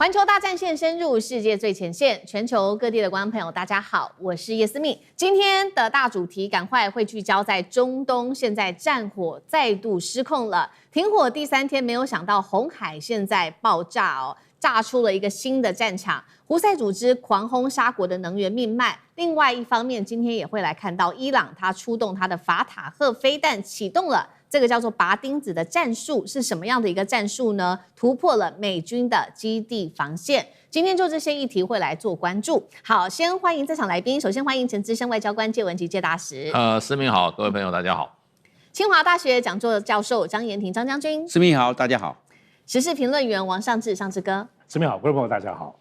環球大戰線深入世界最前線，全球各地的觀眾朋友，大家好，我是葉思密。今天的大主題趕快會聚焦在中東，現在戰火再度失控了。停火第3天，沒有想到紅海現在爆炸哦，炸出了一個新的戰場。胡塞組織狂轟沙國的能源命脈。另外一方面，今天也會來看到伊朗，他出動他的法塔赫飛彈，啟動了這個叫做拔釘子的戰術。是什麼樣的一個戰術呢？突破了美軍的基地防線。今天就這些議題會來做關注。好，先歡迎在場來賓。首先歡迎前資深外交官介文汲介大使。思密好，各位朋友大家好。清華大學講座教授張延廷張將軍。思密好，大家好。時事評論員王尚志尚志哥。思密好，各位朋友大家好。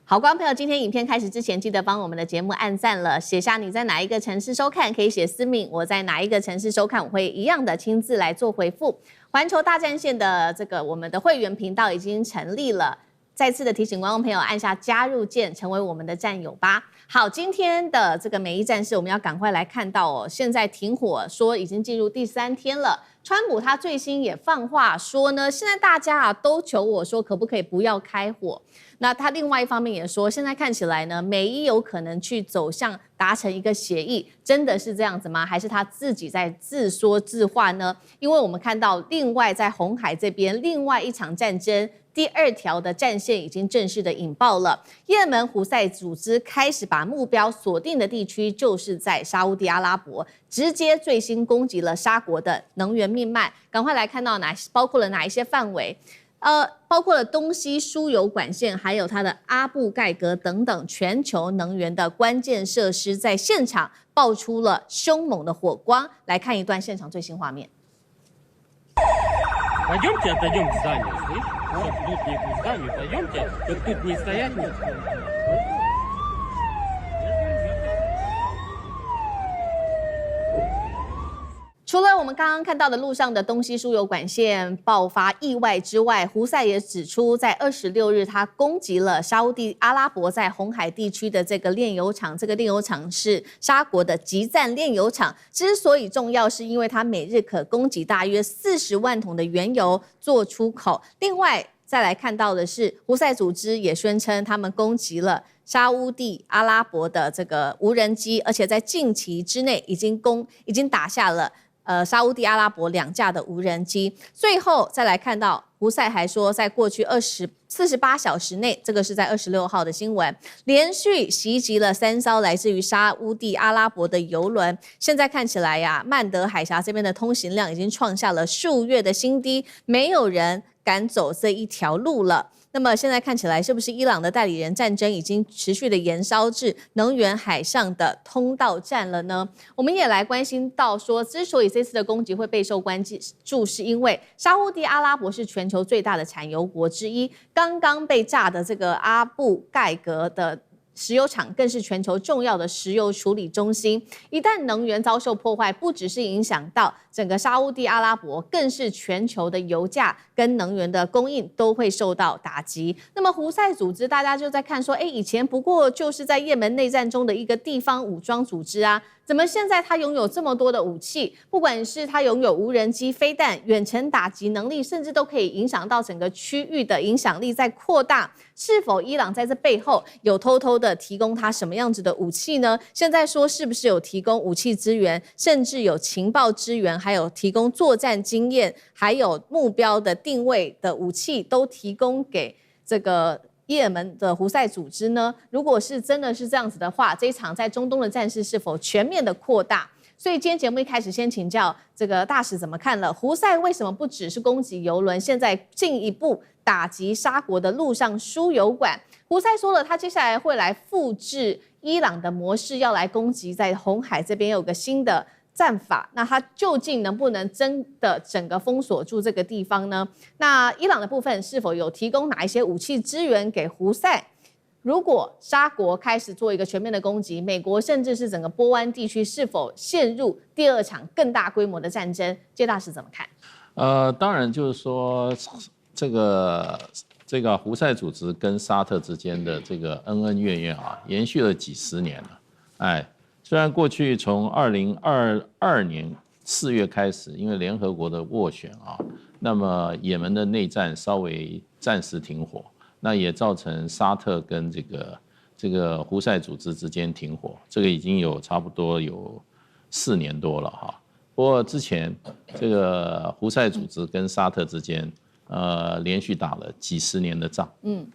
好，觀眾朋友，今天影片開始之前，記得幫我們的節目按讚了，寫下你在哪一個城市收看，可以寫思密，我在哪一個城市收看，我會一樣的親自來做回復。環球大戰線的這個我們的會員頻道已經成立了，再次的提醒觀眾朋友按下加入鍵，成為我們的戰友吧。好，今天的這個美伊戰事，我們要趕快來看到哦，現在停火說已經進入第3天了。川普他最新也放話說呢，現在大家都求我說可不可以不要開火。那他另外一方面也說，現在看起來呢，美伊有可能去走向達成一個協議，真的是這樣子嗎？還是他自己在自說自話呢？因為我們看到另外在紅海這邊另外一場戰爭，第2條的戰線已經正式的引爆了。也門胡塞組織開始把目標鎖定的地區就是在沙烏地阿拉伯，直接最新攻擊了沙國的能源命脈。趕快來看到包括了哪一些範圍？包括了東西輸油管線，還有它的阿布蓋格等等全球能源的關鍵設施，在現場爆出了兇猛的火光。來看一段現場最新畫面。除了我們剛剛看到的路上的東西輸油管線爆發意外之外，胡塞也指出，在26日他攻擊了沙烏地阿拉伯在紅海地區的這個煉油廠，這個煉油廠是沙國的集贊煉油廠。之所以重要，是因為它每日可供給大約40萬桶的原油做出口。另外再來看到的是，胡塞組織也宣稱他們攻擊了沙烏地阿拉伯的這個無人機，而且在近期之內已經打下了沙烏地阿拉伯2架的無人機。最後再來看到，胡塞還說，在過去48小時內，這個是在26號的新聞，連續襲擊了3艘來自於沙烏地阿拉伯的油輪。現在看起來呀，曼德海峽這邊的通行量已經創下了數月的新低，沒有人敢走這一條路了。那麼現在看起來，是不是伊朗的代理人戰爭已經持續的延燒至能源海上的通道戰了呢？我們也來關心到說，之所以這次的攻擊會備受關注，是因為沙烏地阿拉伯是全球最大的產油國之一，剛剛被炸的這個阿布蓋格的石油廠更是全球重要的石油處理中心。一旦能源遭受破壞，不只是影響到整個沙烏地阿拉伯，更是全球的油價跟能源的供應都會受到打擊。那麼胡塞組織，大家就在看說，以前不過就是在也門內戰中的一個地方武裝組織啊，怎麼現在它擁有這麼多的武器？不管是它擁有無人機、飛彈、遠程打擊能力，甚至都可以影響到整個區域的影響力在擴大。是否伊朗在這背後有偷偷的提供它什麼樣子的武器呢？現在說是不是有提供武器支援，甚至有情報支援，還有提供作戰經驗，還有目標的定位的武器，都提供給這個也門的胡塞組織呢？如果是真的是這樣子的話，這一場在中東的戰事是否全面的擴大？所以今天節目一開始先請教這個大使怎麼看了？胡塞為什麼不只是攻擊油輪，現在進一步打擊沙國的陸上輸油管？胡塞說了，他接下來會來複製伊朗的模式，要來攻擊在紅海這邊有個新的戰法。那他究竟能不能真的整個封鎖住這個地方呢？那伊朗的部分是否有提供哪一些武器支援給胡塞？如果沙國開始做一個全面的攻擊，美國甚至是整個波灣地區是否陷入第2場更大規模的戰爭？介大使怎麼看？當然就是說，這個胡塞組織跟沙特之間的這個恩恩怨怨啊，延續了幾十年了。雖然過去從2022年4月開始，因為聯合國的斡旋啊，那麼也門的內戰稍微暫時停火。那也造成沙特跟這個胡塞組織之間停火，這個已經有差不多有4年多了哈。不過之前這個胡塞組織跟沙特之間，連續打了幾十年的仗，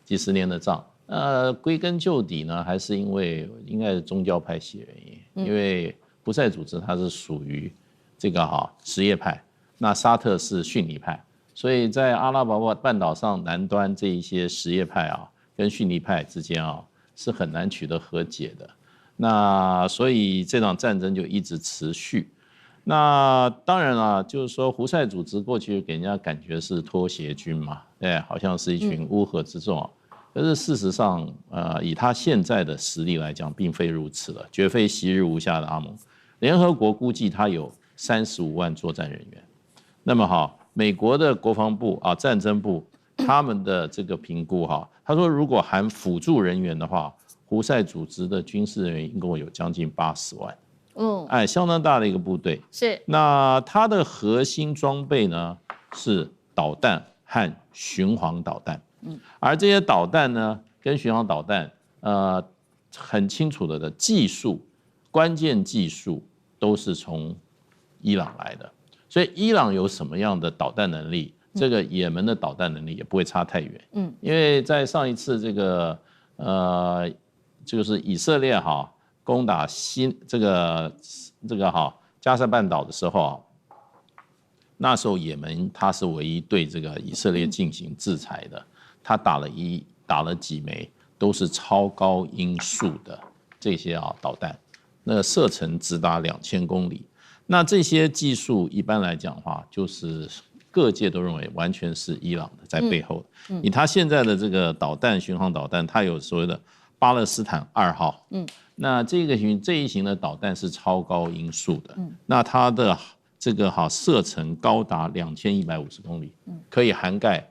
幾十年的仗，歸根究底呢，還是因為應該是宗教派系原因，因為胡塞組織它是屬於這個什葉派，那沙特是遜尼派，所以在阿拉伯半島上南端這一些什葉派跟遜尼派之間是很難取得和解的，那所以這場戰爭就一直持續。那當然了，就是說胡塞組織過去給人家感覺是拖鞋軍嘛，好像是一群烏合之眾，可是事實上，以他現在的實力來講，並非如此了，絕非昔日無下的阿蒙。聯合國估計他有35萬作戰人員，那麼好，美國的國防部戰爭部他們的這個評估他說如果含輔助人員的話，胡塞組織的軍事人員一共有將近80萬。相當大的一個部隊。是。那它的核心裝備呢是導彈和巡航導彈。而這些導彈呢跟巡航導彈，很清楚的技術，關鍵技術都是從伊朗來的。所以伊朗有什麼樣的導彈能力，這個也門的導彈能力也不會差太遠。因為在上一次這個就是以色列攻打這個加沙半島的時候，那時候也門它是唯一對這個以色列進行制裁的，他打了幾枚都是超高音速的這些導彈，那射程直達2000公里。那這些技術一般來講的話，就是各界都認為完全是伊朗的在背後。以他現在的這個導彈巡航導彈，它有所謂的巴勒斯坦2號。那這一型的導彈是超高音速的，那它的這個射程高達2150公里，可以涵蓋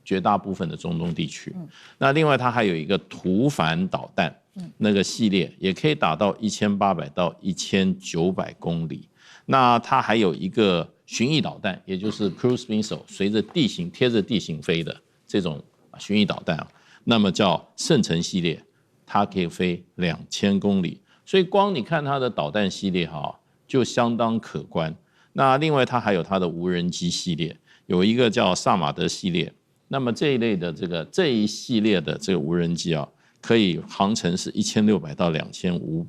絕大部分的中東地區。那另外它還有一個圖凡導彈，那個系列也可以打到1800到1900公里。那它還有一個巡弋導彈，也就是 cruise missile， 隨着地形貼着地形飛的這種巡弋導彈，那麼叫聖城系列。它可以飛2000公里，所以光你看它的導彈系列就相當可觀。那另外它還有它的無人機系列，有一個叫薩馬德系列。那麼這一類的這一系列的這個無人機可以航程是1600到2500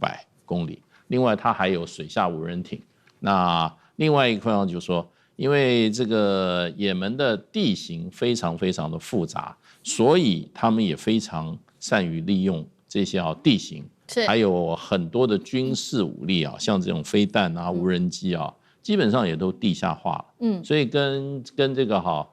公里。另外它還有水下無人艇。那另外一個方就是說，因為這個也門的地形非常非常的複雜，所以他們也非常善於利用這些地形，還有很多的軍事武力像這種飛彈無人機基本上也都地下化。所以跟這個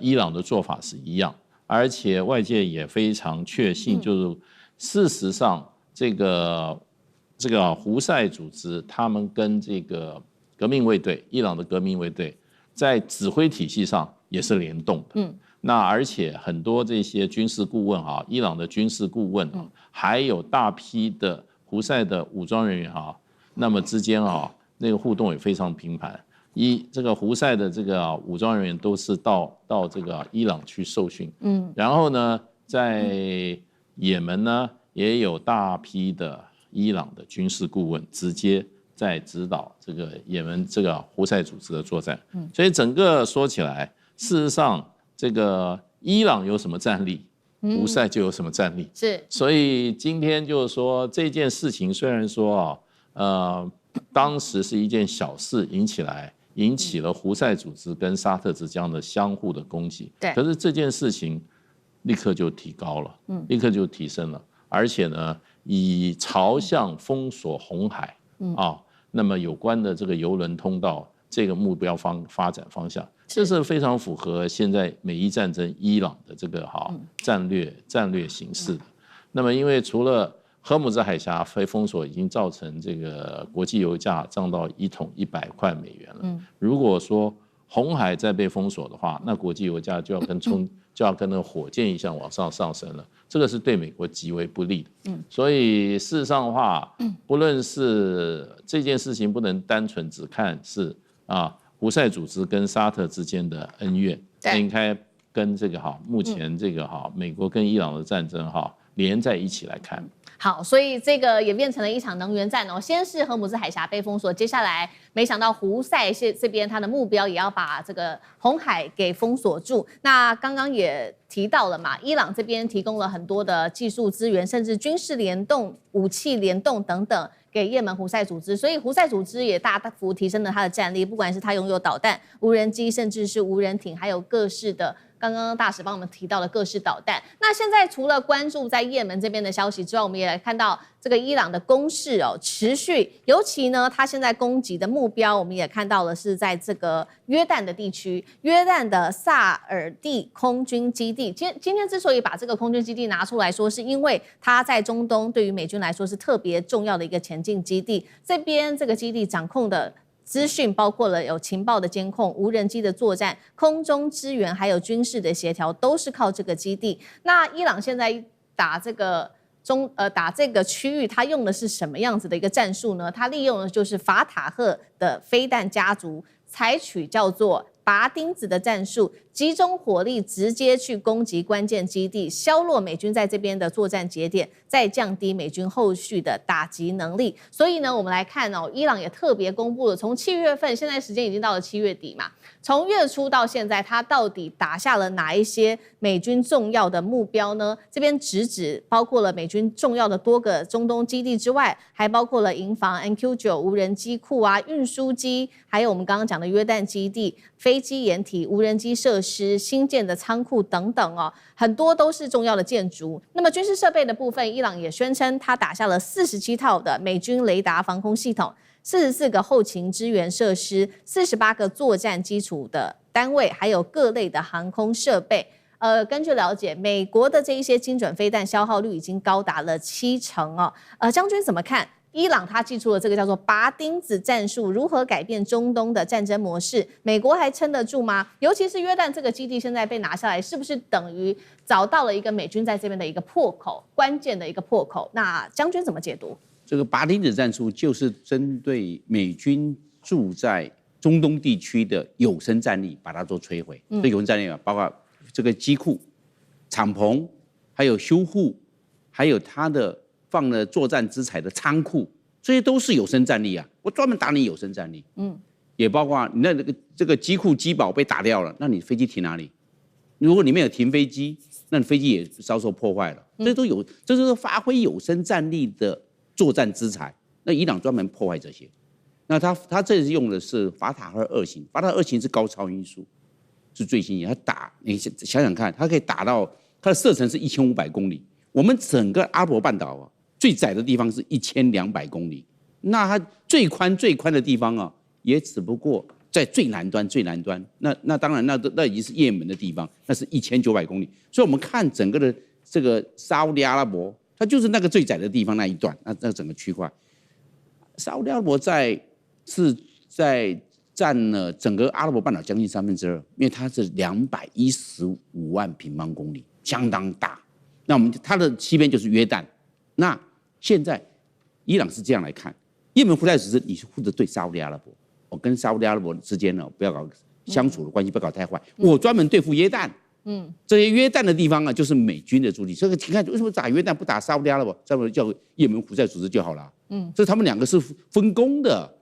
伊朗的做法是一樣，而且外界也非常確信，就是事實上這個胡塞組織他們跟這個革命衛隊，伊朗的革命衛隊在指揮體系上也是聯動的。那而且很多這些軍事顧問伊朗的軍事顧問還有大批的胡塞的武裝人員那麼之間那個互動也非常頻繁。這個胡塞的這個武裝人員都是到這個伊朗去受訓，然後呢，在也門呢也有大批的伊朗的軍事顧問直接在指導這個也門這個胡塞組織的作戰。所以整個說起來，事實上。這個伊朗有什麼戰力，胡塞就有什麼戰力。所以今天就是說這件事情雖然說當時是一件小事，引起了胡塞組織跟沙特之間的相互的攻擊。可是這件事情立刻就提高了，立刻就提升了，而且呢，以朝向封鎖紅海那麼有關的這個郵輪通道這個目標發展方向。這是非常符合現在美伊戰爭伊朗的這個戰略形勢的。那麼，因為除了荷姆茲海峽被封鎖，已經造成這個國際油價漲到1桶100塊美元了。如果說紅海再被封鎖的話，那國際油價就要跟那個火箭一樣往上升了。這個是對美國極為不利的。所以事實上的話，不論是這件事情，不能單純只看是胡塞組織跟沙特之間的恩怨，應該跟這個目前這個美國跟伊朗的戰爭連在一起來看。好，所以這個也變成了一場能源戰哦。先是荷姆茲海峽被封鎖，接下來沒想到胡塞這邊他的目標也要把這個紅海給封鎖住。那剛剛也提到了嘛，伊朗這邊提供了很多的技術資源，甚至軍事聯動、武器聯動等等給也門胡塞組織，所以胡塞組織也大幅提升了他的戰力，不管是他擁有導彈、無人機，甚至是無人艇，還有各式的。剛剛大使幫我們提到的各式導彈。那現在除了關注在也門這邊的消息之外，我們也來看到這個伊朗的攻勢持續，尤其呢，他現在攻擊的目標，我們也看到了是在這個約旦的地區，約旦的薩爾蒂空軍基地。今天之所以把這個空軍基地拿出來說，是因為它在中東對於美軍來說是特別重要的一個前進基地。這邊這個基地掌控的資訊包括了有情報的監控、無人機的作戰、空中支援，還有軍事的協調，都是靠這個基地。那伊朗現在打這個區域，它用的是什麼樣子的一個戰術呢？它利用的就是法塔赫的飛彈家族，採取叫做拔釘子的戰術，集中火力直接去攻擊關鍵基地，削弱美軍在這邊的作戰節點，再降低美軍後續的打擊能力。所以呢，我們來看伊朗也特別公布了，從7月份，現在時間已經到了7月底嘛，從月初到現在，它到底打下了哪一些美軍重要的目標呢？這邊直指包括了美軍重要的多個中東基地之外，還包括了營房、MQ9 無人機庫啊、運輸機，還有我們剛剛講的約旦基地、飛機掩體、無人機設施、新建的倉庫等等很多都是重要的建築。那麼軍事設備的部分，伊朗也宣稱它打下了47套的美軍雷達防空系統、44個後勤支援設施、48個作戰基礎的單位，還有各類的航空設備。根據了解，美國的這一些精準飛彈消耗率已經高達了70%將軍怎麼看？伊朗他祭出了這個叫做拔釘子戰術，如何改變中東的戰爭模式？美國還撐得住嗎？尤其是約旦這個基地現在被拿下來，是不是等於找到了一個美軍在這邊的一個破口，關鍵的一個破口？那將軍怎麼解讀？這個拔釘子戰術就是針對美軍駐在中東地區的有生戰力，把它做摧毀。這有生戰力包括這個機庫、敞篷，還有修護，還有它的放了作戰資材的倉庫，這些都是有生戰力啊！我專門打你有生戰力。也包括你這個機庫機堡被打掉了，那你飛機停哪裡？如果裡面有停飛機，那你飛機也遭受破壞了。這都有，這就是發揮有生戰力的作戰資材。那伊朗專門破壞這些。那他這次用的是法塔赫2型，法塔赫2型是高超音速，是最新型。他打，你想想看，它可以打到它的射程是1500公里。我們整個阿拉伯半島最窄的地方是1200公里，那它最寬的地方也只不過在最南端。那當然那已經是也門的地方，那是1900公里。所以我們看整個的這個沙烏地阿拉伯，它就是那個最窄的地方那一段，那整個區塊，沙烏地阿拉伯是在佔了整個阿拉伯半島將近2/3，因為它是215萬平方公里，相當大。那它的西邊就是約旦。那現在伊朗是這樣來看，也門胡塞組織你是負責對沙烏地阿拉伯，我跟沙烏地阿拉伯之間不要搞相處的關係，不要搞太壞。我專門對付約旦。這些約旦的地方就是美軍的駐地。這個你看為什麼打約旦不打沙烏地阿拉伯，專門叫也門胡塞組織就好了。這他們兩個是分工的。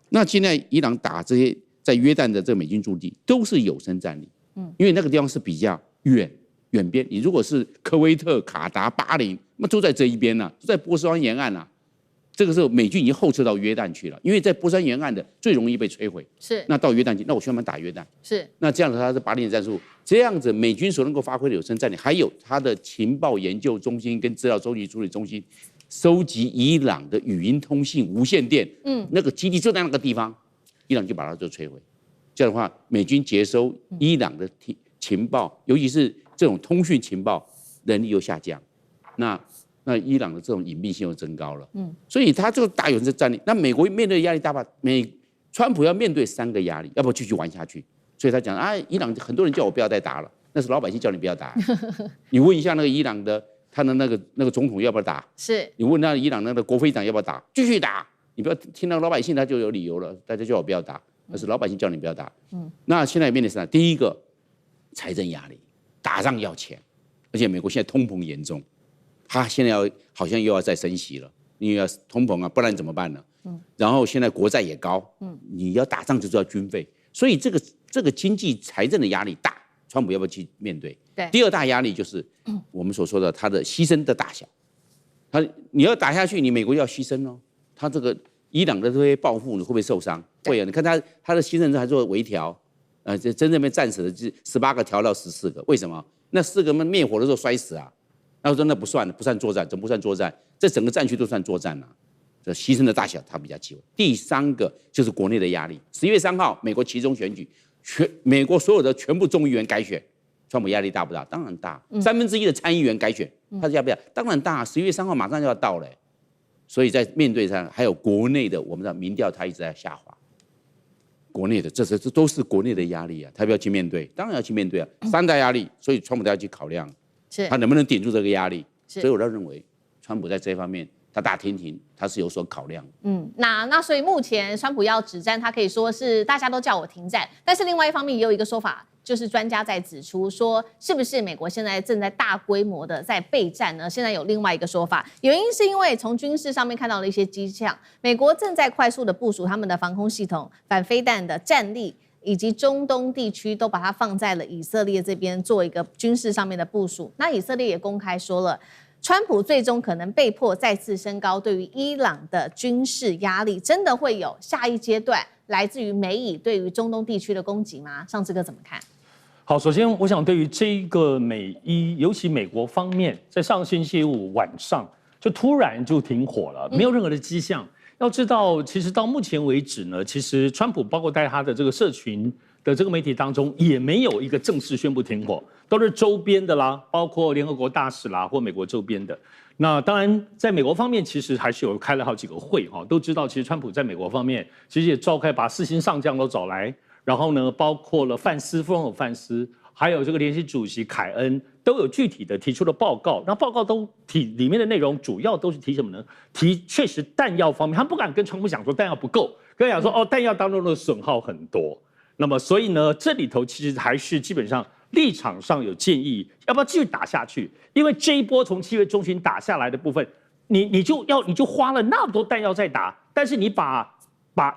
那現在伊朗打這些在約旦的這個美軍駐地都是有生戰力。因為那個地方是比較遠邊，你如果是科威特、卡達、巴林，那都在這一邊都在波斯灣沿岸這個時候美軍已經後撤到約旦去了，因為在波斯灣沿岸的最容易被摧毀。是，那到約旦去，那我專門打約旦。是，那這樣子它是拔釘子戰術，這樣子美軍所能夠發揮的有生戰力，還有它的情報研究中心跟資料收集處理中心，收集伊朗的語音通信、無線電，那個基地就在那個地方，伊朗就把它做摧毀。這樣的話，美軍接收伊朗的情報，尤其是這種通訊情報能力又下降，那伊朗的這种隱蔽性又增高了。所以他这個打有生戰力，那美國面對的壓力大吧？川普要面對3個壓力，要不要繼續玩下去？所以他講伊朗很多人叫我不要再打了，那是老百姓叫你不要打。你問一下那個伊朗的他的那個總統要不要打？是你問那伊朗那個國會長要不要打？繼續打。你不要聽到老百姓他就有理由了，大家叫我不要打，那是老百姓叫你不要打。那現在面對啥？第一個，財政壓力，打仗要錢，而且美國現在通膨嚴重，他現在好像又要再升息了，因為要通膨啊，不然怎麼辦呢？然後現在國債也高，你要打仗就是要軍費，所以這個經濟財政的壓力大，川普要不要去面對？對，第二大壓力就是我們所說的他的犧牲的大小，你要打下去，你美國要犧牲哦，他這個伊朗的這些報復，你會不會受傷？會啊，你看他的犧牲還做微調，這真正被戰死的18個調到14個，為什麼？那4個滅火的時候摔死啊，然後說那不算作戰，怎麼不算作戰？這整個戰區都算作戰了。這犧牲的大小，他比較忌諱。第3個就是國內的壓力。10月3號，美國期中選舉，美國所有的全部眾議員改選，川普壓力大不大？當然大。1/3的參議員改選，他壓不壓？當然大。11月3號馬上就要到了，所以在面對上還有國內的，我們的民調他一直在下滑。國內的這都是國內的壓力啊，他要不要去面對？當然要去面對啊。3大壓力，所以川普都要去考量，他能不能頂住這個壓力？所以我倒認為，川普在這方面。他打天庭，他是有所考量。那所以目前川普要止戰，他可以說是大家都叫我停戰，但是另外一方面也有一個說法，就是專家在指出說，是不是美國現在正在大規模的在備戰呢？現在有另外一個說法，原因是因為從軍事上面看到了一些跡象，美國正在快速的部署他們的防空系統、反飛彈的戰力，以及中東地區都把它放在了以色列這邊做一個軍事上面的部署。那以色列也公開說了，川普最終可能被迫再次升高對於伊朗的軍事壓力，真的會有下一階段來自於美以對於中東地區的攻擊嗎？上志哥怎麼看？好，首先我想對於這個美伊，尤其美國方面，在上星期五晚上就突然就停火了，沒有任何的跡象。要知道，其實到目前為止呢，其實川普包括在他的這個社群的這個媒體當中，也沒有一個正式宣布停火，都是周邊的啦，包括聯合國大使啦，或美國周邊的。那當然，在美國方面，其實還是有開了好幾個會哈，都知道其實川普在美國方面其實也召開，把4星上將都找來，然後呢，包括了范斯、副總統范斯，還有這個聯席主席凱恩，都有具體的提出了報告。那報告都裡面的內容主要都是提什麼呢？提確實彈藥方面，他不敢跟川普講說彈藥不夠，跟他講說哦彈藥當中的損耗很多。那麼所以呢，這裡頭其實還是基本上立場上有建議，要不要繼續打下去？因為這一波從7月中旬打下來的部分，你就花了那麼多彈藥在打，但是你把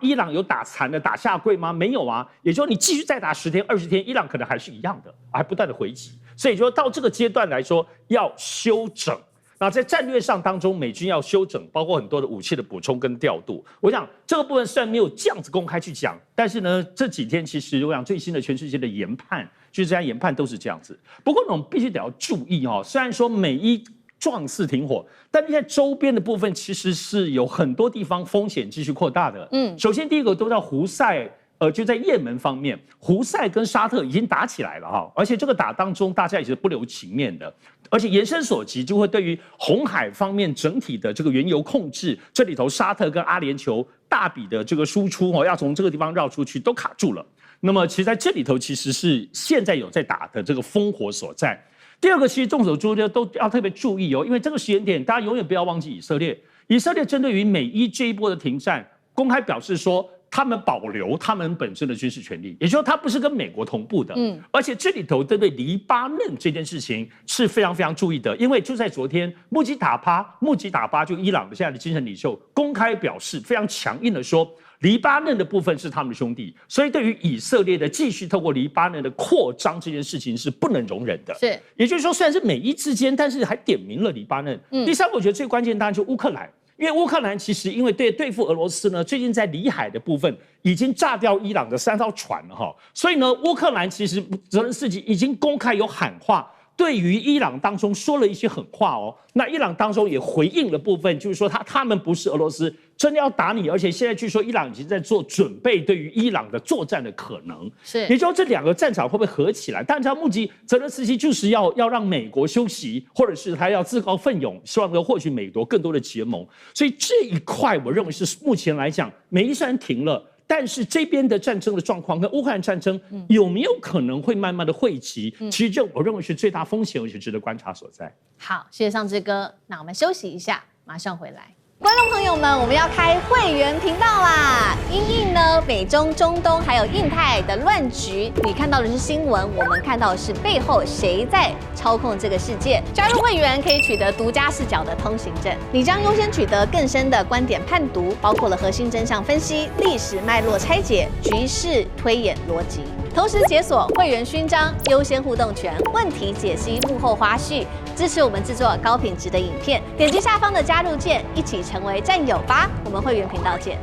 伊朗有打殘的打下跪嗎？沒有啊，也就是說你繼續再打10天20天，伊朗可能還是一樣的，還不斷的回擊。所以說到這個階段來說，要休整。那在戰略上當中，美軍要休整，包括很多的武器的補充跟調度。我想這個部分雖然沒有這樣子公開去講，但是呢，這幾天其實我想最新的全世界的研判，就是這樣研判都是這樣子。不過呢，我們必須得要注意哦，雖然說美伊狀似停火，但是在周邊的部分其實是有很多地方風險繼續擴大的。首先第一個都叫胡塞。就在也門方面，胡塞跟沙特已經打起來了哈，而且這個打當中大家也是不留情面的，而且延伸所及就會對於紅海方面整體的這個原油控制，這裡頭沙特跟阿聯酋大筆的這個輸出哦，要從這個地方繞出去都卡住了。那麼其實在這裡頭其實是現在有在打的這個烽火所在。第二個其實眾所周知都要特別注意哦，因為這個時間點大家永遠不要忘記以色列針對於美伊這一波的停戰，公開表示說，他們保留他們本身的軍事權利，也就是說，他不是跟美國同步的。而且這裡頭針對黎巴嫩這件事情是非常非常注意的，因為就在昨天，穆吉塔巴就伊朗的现在的精神領袖公開表示，非常強硬的說，黎巴嫩的部分是他們的兄弟，所以對於以色列的繼續透過黎巴嫩的擴張這件事情是不能容忍的。是，也就是說，雖然是美伊之間，但是還點名了黎巴嫩。第三個，我覺得最關鍵當然就是烏克蘭。因為烏克蘭其實因為對付俄羅斯呢，最近在里海的部分已經炸掉伊朗的3艘船了哈，所以呢，烏克蘭其實澤連斯基已經公開有喊話，對於伊朗當中說了一些狠話哦。那伊朗當中也回應了部分，就是說他們不是俄羅斯，真的要打你，而且現在據說伊朗已經在做準備，對於伊朗的作戰的可能。是，也就是說這兩個戰場會不會合起來？但是目擊澤連斯基就是要讓美國休息，或者是他要自告奮勇，希望能夠獲取美國更多的結盟。所以這一塊我認為是目前來講，美伊雖然停了，但是這邊的戰爭的狀況跟烏克蘭戰爭有沒有可能會慢慢的匯集？其實這我認為是最大風險，而且值得觀察所在。好，謝謝上志哥，那我們休息一下，馬上回來。觀眾朋友們，我們要開會員頻道啦！因應呢美中、中東還有印太的亂局，你看到的是新聞，我們看到的是背後誰在操控這個世界。加入會員可以取得獨家視角的通行證，你將優先取得更深的觀點判讀，包括了核心真相分析、歷史脈絡拆解、局勢推演邏輯。同時解鎖會員勳章、優先互動權、問題解析、幕後花絮，支持我們制作高品質的影片。點擊下方的加入鍵，一起成為戰友吧！我們會員頻道見。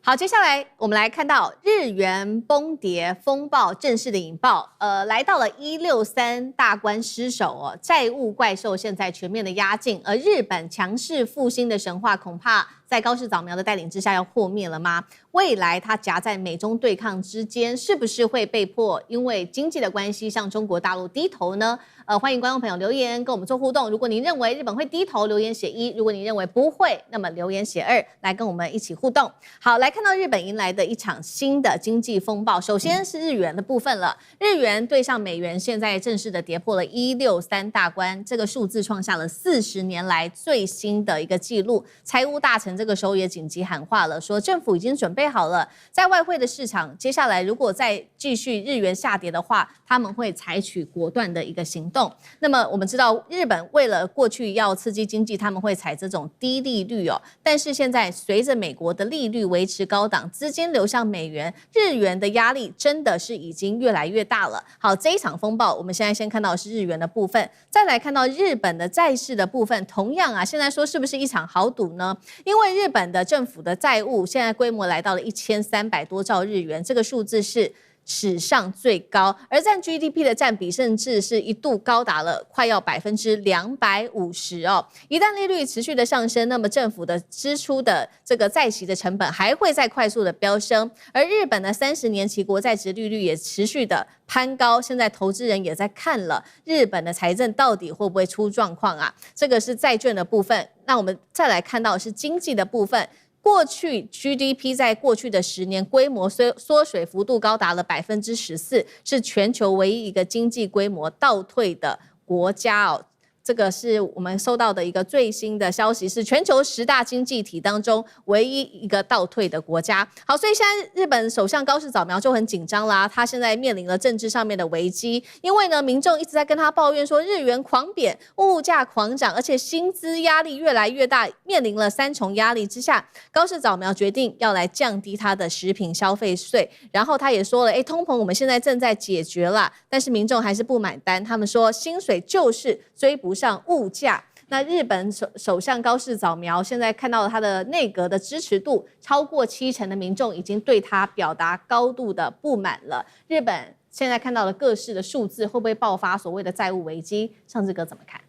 好，接下來我們來看到日元崩跌風暴正式的引爆，來到了163大關失守哦，債務怪獸現在全面的壓境，而日本強勢復興的神話恐怕在高市早苗的帶領之下要破滅了嗎？未來它夾在美中對抗之間，是不是會被迫因為經濟的關係向中國大陸低頭呢？歡迎觀眾朋友留言跟我們做互動。如果您認為日本會低頭，留言寫1；如果您認為不會，那麼留言寫2，來跟我們一起互動。好，來看到日本迎來的一場新的經濟風暴。首先是日元的部分了，日元對上美元現在正式的跌破了163大關，這個數字創下了40年來最新的一個記錄。財務大臣這個時候也緊急喊話了，說政府已經準備好了，在外匯的市場，接下來如果再繼續日元下跌的話，他們會採取果斷的一個行動。那麼我們知道，日本為了過去要刺激經濟，他們會採這種低利率哦。但是現在隨着美國的利率維持高檔，資金流向美元，日元的壓力真的是已經越來越大了。好，這一場風暴，我們現在先看到的是日元的部分，再來看到日本的債市的部分。同樣啊，現在說是不是一場豪賭呢？因為日本的政府的債務現在規模來到了1300多兆日元，這個數字是史上最高，而佔 GDP 的佔比甚至是一度高達了快要250%哦。一旦利率持續的上升，那麼政府的支出的這個債息的成本還會再快速的飆升，而日本的30年期國債殖利率也持續的攀高，現在投資人也在看了日本的財政到底會不會出狀況啊？這個是債券的部分。那我們再來看到的是經濟的部分。過去 GDP 在過去的10年規模縮水幅度高達了14%，是全球唯一一個經濟規模倒退的國家哦。這個是我們收到的一個最新的消息，是全球10大經濟體當中唯一一個倒退的國家。好，所以現在日本首相高市早苗就很緊張啦，他現在面臨了政治上面的危機，因為呢，民眾一直在跟他抱怨說日元狂貶、物價狂漲，而且薪資壓力越來越大，面臨了3重壓力之下，高市早苗決定要來降低他的食品消費稅，然後他也說了，通膨我們現在正在解決啦，但是民眾還是不買單，他們說薪水就是追不上物價。那日本首相高市早苗現在看到了他的內閣的支持度超過70%的民眾已經對他表達高度的不滿了。日本現在看到了各式的數字，會不會爆發所謂的債務危機？尚志哥怎麼看？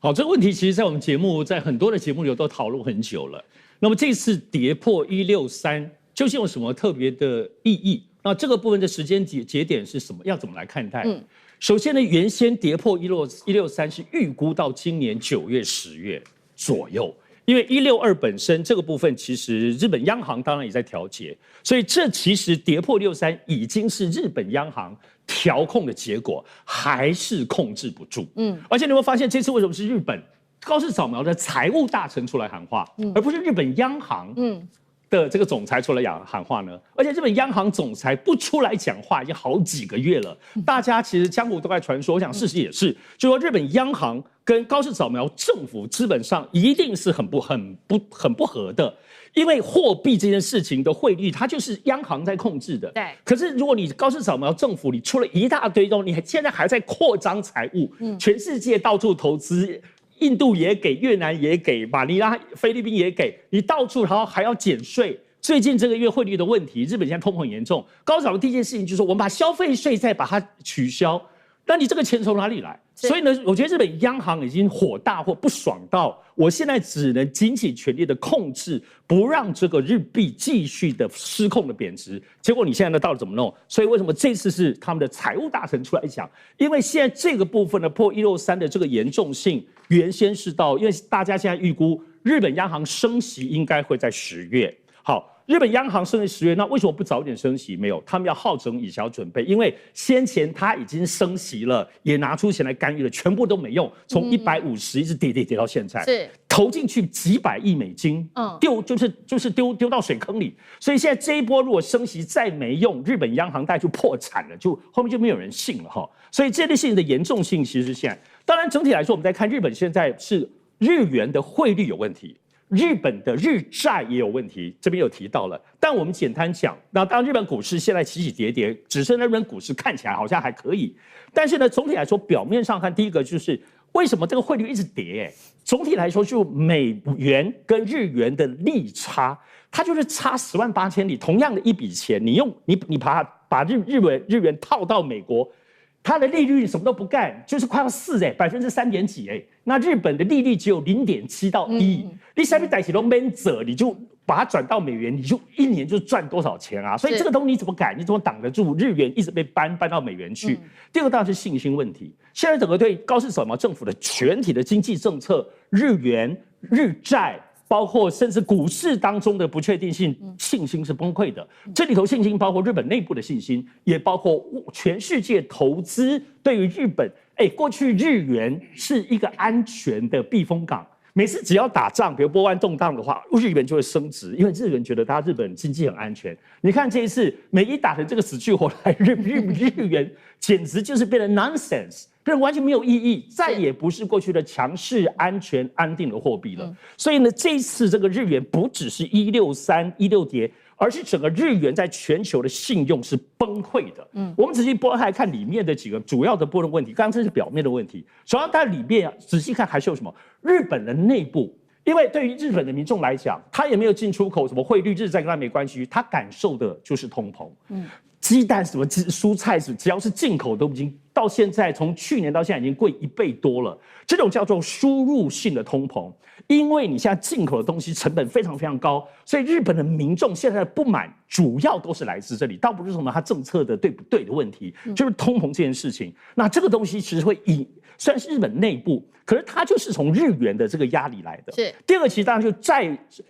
好，這個問題其實在我們節目，在很多的節目裡都討論很久了。那麼這次跌破163，究竟有什麼特別的意義？那這個部分的時間節點是什麼？要怎麼來看待？首先呢，原先跌破163是預估到今年9月、10月左右，因為162本身這個部分，其實日本央行當然也在調節，所以這其實跌破163已經是日本央行調控的結果，還是控制不住。而且你會發現這次為什麼是日本高市早苗的財務大臣出來喊話，而不是日本央行的這個總裁出來喊話呢？而且日本央行總裁不出來講話已經好幾個月了，大家其實江湖都在傳說，我想事實也是，就說日本央行跟高市早苗政府基本上一定是很不合的，因為貨幣這件事情的匯率它就是央行在控制的。对。可是如果你高市早苗政府你出了一大堆東西，你現在還在擴張財務，全世界到處投資。印度也給，越南也給，馬尼拉、菲律賓也給，你到處然後還要減稅。最近這個月匯率的問題，日本現在通膨嚴重，高市早苗第一件事情就是說，我們把消費稅再把它取消，那你這個錢從哪裡來？所以呢，我覺得日本央行已經火大或不爽到，我現在只能盡起全力的控制，不讓這個日幣繼續的失控的貶值。結果你現在呢，到底怎麼弄？所以為什麼這次是他們的財務大臣出來講？因為現在這個部分的破163的這個嚴重性，原先是到，因為大家現在預估日本央行升息應該會在10月。好，日本央行升息10月，那為什麼不早點升息？沒有，他們要好整以小準備，因為先前他已經升息了，也拿出錢來干預了，全部都沒用，從150一直跌到現在，是投進去幾百億美金，就是丟到水坑裡。所以現在這一波如果升息再沒用，日本央行大概就破產了，就後面就没有人信了哈。所以这類事情的嚴重性其實現在，當然整體來說，我們在看日本現在是日元的匯率有問題。日本的日債也有問題，這邊有提到了。但我們簡單講，那當日本股市現在起起跌跌，只剩日本股市看起來好像還可以。但是呢，總體來說，表面上看，第一個就是為什麼這個匯率一直跌？總體來說，就美元跟日元的利差，它就是差10萬8千里。同樣的一筆錢，你把日元套到美國。它的利率什麼都不幹，就是快要4%，3.幾。那日本的利率只有0.7到1，你下面代起都沒走，你就把它轉到美元，你就一年就賺多少錢啊？所以這個東西你怎麼改？你怎麼擋得住日元一直被搬到美元去？第二個當然是信心問題。現在整個對高市早苗政府的全體的經濟政策，日元、日債。包括甚至股市當中的不確定性，信心是崩潰的。這裡頭信心包括日本內部的信心，也包括全世界投資對於日本。過去日元是一個安全的避風港，每次只要打仗，比如波灣動盪的話，日元就會升值，因為日元覺得日本經濟很安全。你看這一次美伊打成這個死去活來，日元簡直就是變成 nonsense。完全沒有意義，再也不是過去的強勢、安全、安定的貨幣了。所以呢，這一次這個日元不只是163、16跌，而是整個日元在全球的信用是崩潰的。我們仔細撥開看裡面的幾個主要的波動問題，剛剛這是表面的問題，主要在裡面仔細看還是有什麼？日本的內部，因為對於日本的民眾來講，他也沒有進出口什麼匯率、日債跟他沒關係，他感受的就是通膨。雞蛋什麼蔬菜只要是進口都已經到現在，從去年到現在已經貴1倍多了。這種叫做輸入性的通膨，因為你現在進口的東西成本非常非常高，所以日本的民眾現在的不滿主要都是來自這裡，倒不是什麼他政策的對不對的問題，就是通膨這件事情。那這個東西其實會雖然是日本內部，可是它就是從日元的這個壓力來的。是第二個，其實當然就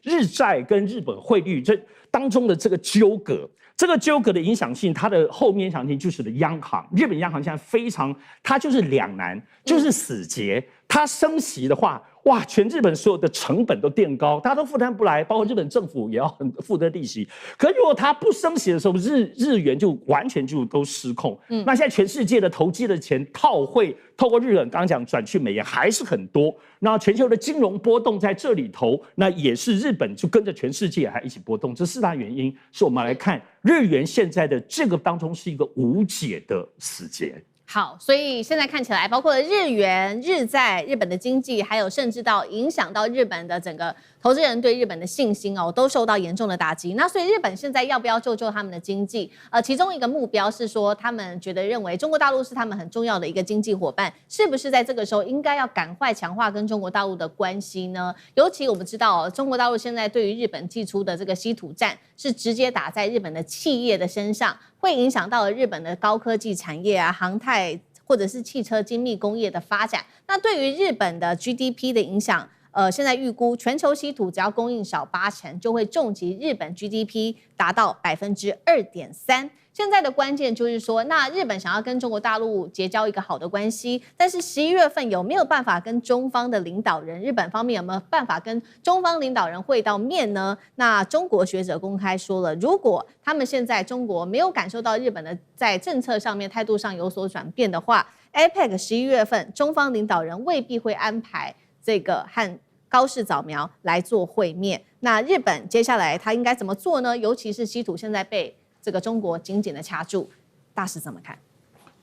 日債跟日本匯率這當中的這個糾葛。這個糾葛的影響性，它的後面影響性就是的央行，日本央行現在非常，它就是兩難，就是死結。它升息的話，哇，全日本所有的成本都墊高，大家都負擔不來，包括日本政府也要很負擔利息。可是如果它不升息的時候，日元就完全就都失控。那現在全世界的投機的錢套匯，透過日本剛剛講轉去美元還是很多。那全球的金融波動在這裡頭，那也是日本就跟着全世界還一起波動。這4大原因是我們來看日元現在的這個當中是一個無解的死結。好，所以現在看起來，包括日元、日債、日本的經濟，還有甚至到影響到日本的整個投資人對日本的信心哦，都受到嚴重的打擊。那所以日本現在要不要救他們的經濟？其中一個目標是說，他們認為中國大陸是他們很重要的一個經濟夥伴，是不是在這個時候應該要趕快強化跟中國大陸的關係呢？尤其我們知道哦，中國大陸現在對於日本祭出的這個稀土戰，是直接打在日本的企業的身上，會影響到了日本的高科技產業啊、航太或者是汽車精密工業的發展。那對於日本的 GDP 的影響，現在預估全球稀土只要供應少80%，就會重擊日本 GDP 達到2.3%。現在的關鍵就是說，那日本想要跟中國大陸結交一個好的關係，但是11月份有沒有辦法跟中方的領導人，日本方面有沒有辦法跟中方領導人會到面呢？那中國學者公開說了，如果他們現在中國沒有感受到日本的在政策上面態度上有所轉變的話，APEC 11月份中方領導人未必會安排這個和高市早苗來做會面。那日本接下來他應該怎麼做呢？尤其是稀土現在被這個中國緊緊的掐住，大師怎麼看？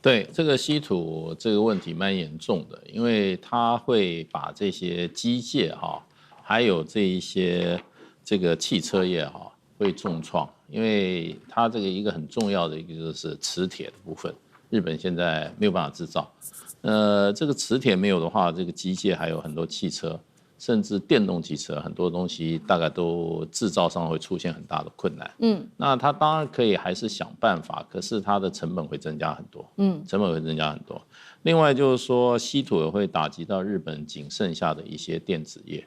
對，這個稀土這個問題蠻嚴重的，因為它會把這些機械還有這一些這個汽車業會重創，因為它這個一個很重要的一個就是磁鐵的部分，日本現在沒有辦法製造。這個磁鐵沒有的話，這個機械還有很多汽車，甚至電動汽車很多東西大概都製造上會出現很大的困難。那它當然可以還是想辦法，可是它的成本會增加很多。成本會增加很多。另外就是說，稀土也會打擊到日本僅剩下的一些電子業，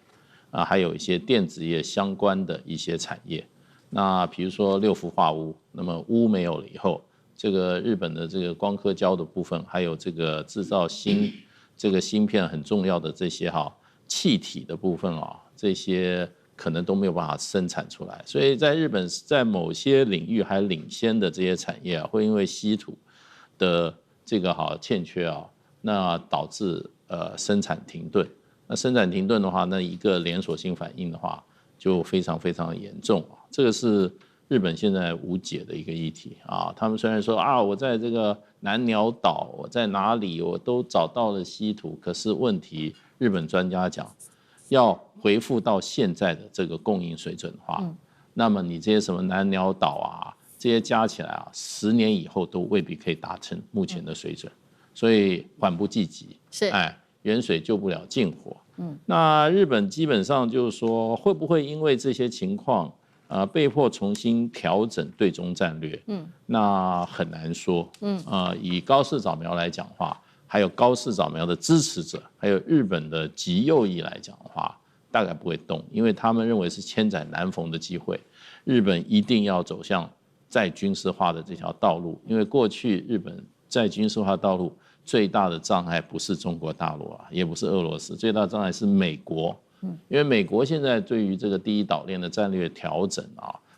還有一些電子業相關的一些產業。那比如說6氟化鎢，那麼鎢沒有了以後，這個日本的這個光刻膠的部分，還有這個製造這個芯片很重要的這些氣體的部分這些可能都沒有辦法生產出来。所以在日本，在某些領域還領先的這些產業會因為稀土的這個欠缺那導致生產停頓。那生產停頓的話，那一個連鎖性反應的話，就非常非常嚴重。這個是日本現在無解的一個議題他們雖然說我在這個南鳥島，我在哪裡我都找到了稀土，可是問題，日本專家講，要恢復到現在的這個供應水準的話，那麼你這些什麼南鳥島這些加起來10年以後都未必可以達成目前的水準，所以緩不濟急，是遠水救不了近火。那日本基本上就是說，會不會因為這些情況，被迫重新調整對中戰略？那很難說。以高市早苗來講的話，還有高市早苗的支持者，還有日本的極右翼來講的話，大概不會動，因為他們認為是千載難逢的機會，日本一定要走向再軍事化的這條道路，因為過去日本再軍事化道路最大的障礙不是中國大陸也不是俄羅斯，最大的障礙是美國。因為美國現在對於這個第一島鏈的戰略調整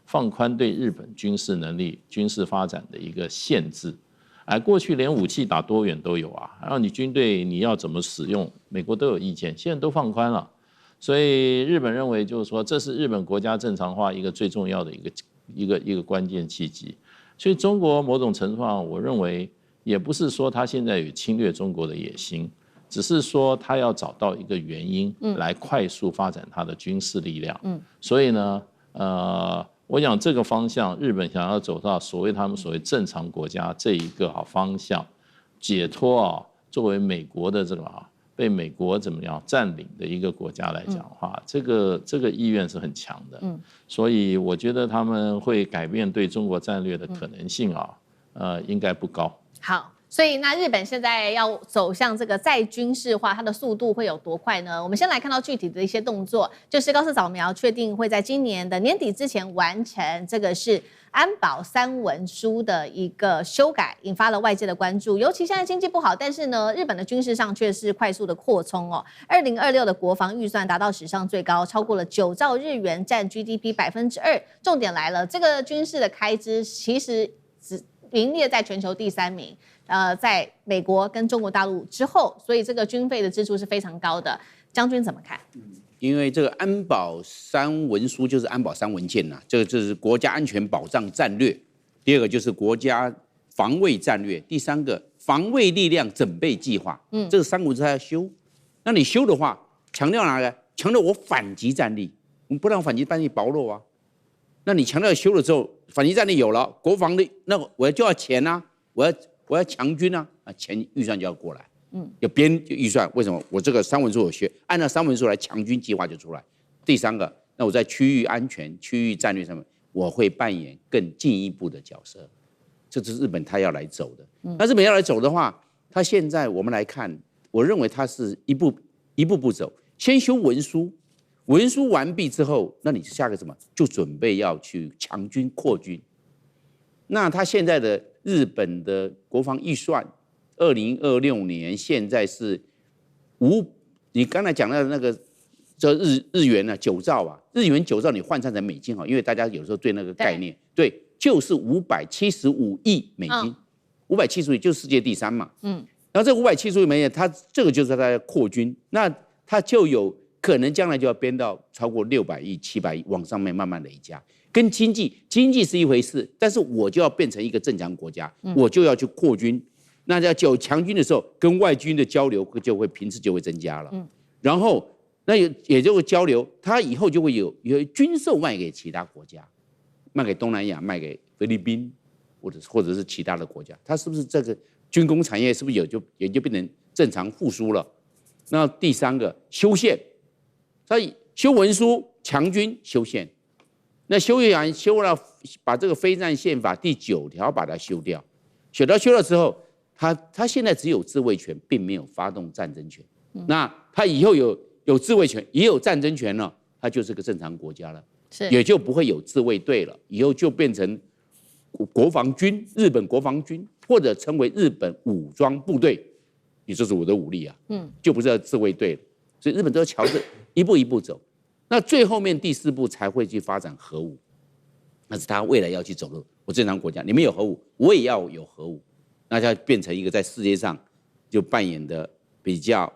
放寬對日本軍事能力、軍事發展的一個限制。過去連武器打多遠都有然後你軍隊你要怎麼使用，美國都有意見，現在都放寬了。所以日本認為就是說，這是日本國家正常化一個最重要的一個關鍵契機。所以中國某種程度上，我認為也不是說他現在有侵略中國的野心，只是說他要找到一個原因來快速發展他的軍事力量。所以呢，我想這個方向，日本想要走到他們所謂正常國家這一個方向，解脫作為美國的這個被美國怎麼樣佔領的一個國家來講的話，這個意願是很強的。所以我覺得他們會改變對中國戰略的可能性應該不高。好，所以那日本現在要走向這個再軍事化，它的速度會有多快呢？我們先來看到具體的一些動作，就是高市早苗確定會在今年的年底之前完成這個是安保3文書的一個修改，引發了外界的關注。尤其現在經濟不好，但是呢，日本的軍事上卻是快速的擴充2026的國防預算達到史上最高，超過了9兆日元，佔 GDP 2%。重點來了，這個軍事的開支其實只名列在全球第3名，在美國跟中国大陸之後，所以這個軍費的支出是非常高的。將軍怎麼看？因為這個安保3文書就是安保3文件這個就是國家安全保障戰略，第二個就是國家防衛戰略，第三個防衛力量整備計劃。這個3文書它要修，那你修的話，強調哪個？強調我反擊戰力，我們不讓反擊戰力薄弱那你強調修了之後，反擊戰力有了，國防的那我就要錢我要強軍錢預算就要過來，要編預算。為什麼？我這個3文書有學，按照3文書來，強軍計劃就出來。第三個，那我在區域安全、區域戰略上面，我會扮演更進一步的角色。這是日本他要來走的。那日本要來走的話，他現在我們來看，我認為他是一步步走，先修文書。文書完畢之後，那你下個什麼？就準備要去強軍擴軍。那他現在的日本的國防預算，2026年現在是你剛才講到的那個這日元9兆日元9兆你換算成美金因為大家有時候對那個概念，對，就是575億美金，575億就是世界第3嘛。然後這575億美金，它這個就是它的擴軍，那它就有可能將來就要編到超過600億、700億，往上面慢慢累加。跟經濟是一回事，但是我就要變成一個正常國家，我就要去擴軍。那要有強軍的時候，跟外軍的交流就會頻次就會增加了。然後那也就會交流，它以后就會有軍售賣給其他國家，賣給東南亞，賣給菲律賓，或者是其他的國家。它是不是這個軍工產業是不是也就變成正常復甦了？那第三個修憲。所以修文書、強軍、修憲，那修了，把這個非戰憲法第9條把它修掉，修了之後，他現在只有自衛權，並沒有發動戰爭權。那他以後有自衛權，也有戰爭權了，他就是個正常國家了。也就不會有自衛隊了，以後就變成國防軍，日本國防軍，或者稱為日本武裝部隊，也就是我的武力啊，就不是自衛队了。所以日本都要朝着一步一步走，那最後面第4步才會去發展核武，那是他未來要去走的。我正常國家，你們有核武，我也要有核武，那就變成一個在世界上就扮演的比較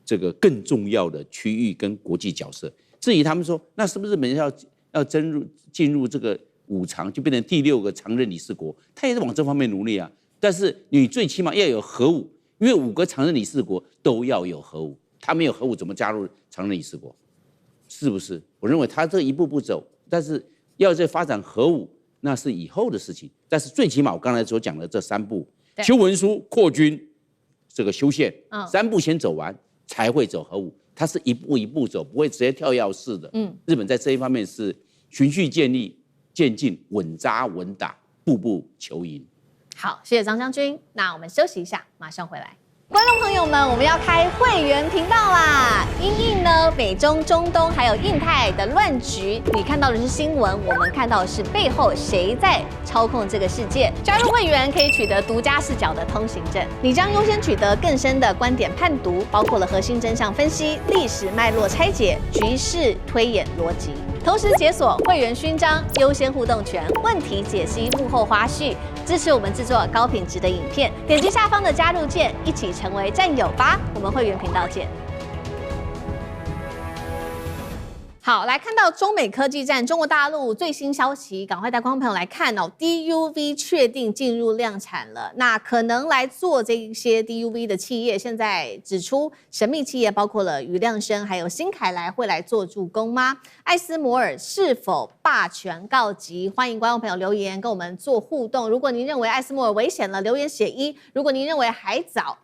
這個更重要的區域跟國際角色。至於他們說，那是不是日本要進入這個5常，就變成第6個常任理事國？他也是往這方面努力啊。但是你最起碼要有核武，因為5個常任理事國都要有核武，他沒有核武怎麼加入常任理事國？是不是？我認為他這一步步走，但是要再發展核武，那是以後的事情。但是最起碼我剛才所講的這3步，修文書、擴軍、這個修憲，3步先走完，才會走核武。它是一步一步走，不會直接跳躍式的。日本在這一方面是循序漸進、穩紮穩打，步步求贏。好，謝謝張將軍。那我們休息一下，馬上回來。觀眾朋友們，我們要開會員頻道啦！因應呢美中、中東還有印太的亂局，你看到的是新聞，我們看到的是背後誰在操控這個世界。加入會員可以取得獨家視角的通行證，你將優先取得更深的觀點判讀，包括了核心真相分析、歷史脈絡拆解、局勢推演邏輯。同時解鎖會員勳章、優先互動權、問題解析、幕後花絮，支持我們制作高品質的影片。點擊下方的加入鍵，一起成為戰友吧！我們會員頻道見。好，來看到中美科技戰，中國大陸最新消息，趕快帶觀眾朋友來看哦。DUV 確定進入量產了，那可能來做這一些 DUV 的企業，現在指出神秘企業包括了余亮生還有新凱萊會來做助攻嗎？艾斯摩爾是否霸權告急？歡迎觀眾朋友留言跟我們做互動。如果您認為艾斯摩爾危險了，留言寫1；如果您認為還早，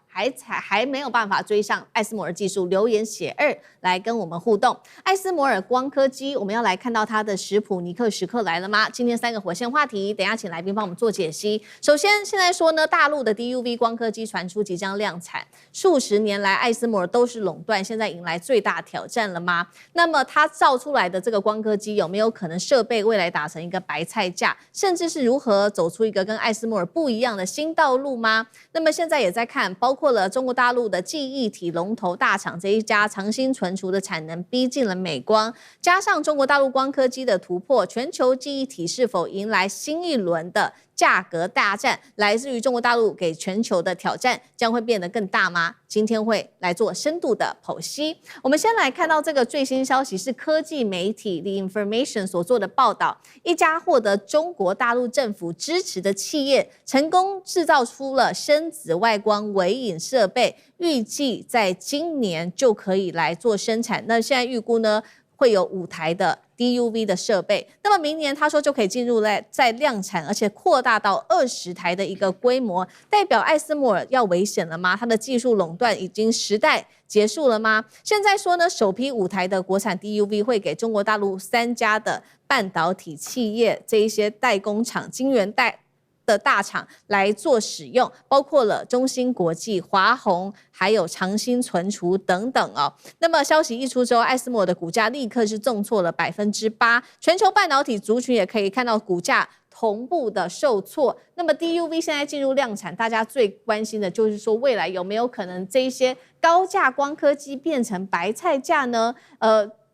還沒有辦法追上艾斯摩爾技術，留言寫2來跟我們互動。艾斯摩爾光刻機，我們要來看到它的史普尼克時刻來了嗎？今天3個火線話題，等一下請來賓幫我們做解析。首先，現在說呢，大陸的 DUV 光刻機傳出即將量產，數十年來艾斯摩爾都是壟斷，現在迎來最大挑戰了嗎？那麼它造出來的這個光刻機有沒有可能設備未來打成一個白菜價，甚至是如何走出一個跟艾斯摩爾不一樣的新道路嗎？那麼現在也在看，包括了中國大陸的記憶體龍頭大廠這一家長興存儲的產能逼近了美光，加上中國大陸光刻機的突破，全球記憶體是否迎來新一輪的價格大戰？來自於中國大陸給全球的挑戰將會變得更大嗎？今天會來做深度的剖析。我們先來看到這個最新消息，是科技媒體 The Information 所做的報道，一家獲得中國大陸政府支持的企業成功製造出了深紫外光微影設備，預計在今年就可以來做生產。那現在預估呢，會有5台的 DUV 的設備，那麼明年他說就可以進入在量產，而且擴大到20台的一個規模，代表艾斯摩爾要危險了嗎？它的技術壟斷已經時代結束了嗎？現在說呢，首批5台的國產 DUV 會給中國大陸3家的半導體企業這一些代工廠、晶圓代的大廠來做使用，包括了中芯國際、華虹，還有長興存儲等等哦。那麼消息一出之後，艾斯摩爾的股價立刻是重挫了8%，全球半導體族群也可以看到股價同步的受挫。那麼 DUV 現在進入量產，大家最關心的就是說，未來有沒有可能這一些高價光刻機變成白菜價呢？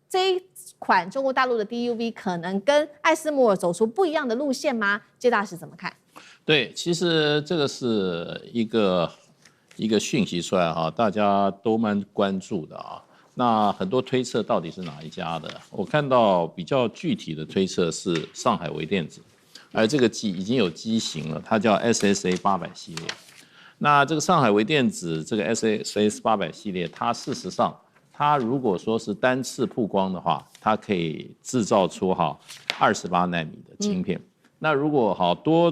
這一款中國大陸的 DUV 可能跟艾斯摩爾走出不一樣的路線嗎？謝大使怎麼看？對，其實這個是一個訊息出來哈，大家都蠻關注的啊。那很多推測到底是哪一家的？我看到比較具體的推測是上海微電子，而這個已經有機型了，它叫 SSA 800系列。那這個上海微電子這個 SSA 800系列，它事實上它如果說是單次曝光的話，它可以製造出28奈米的晶片。那如果多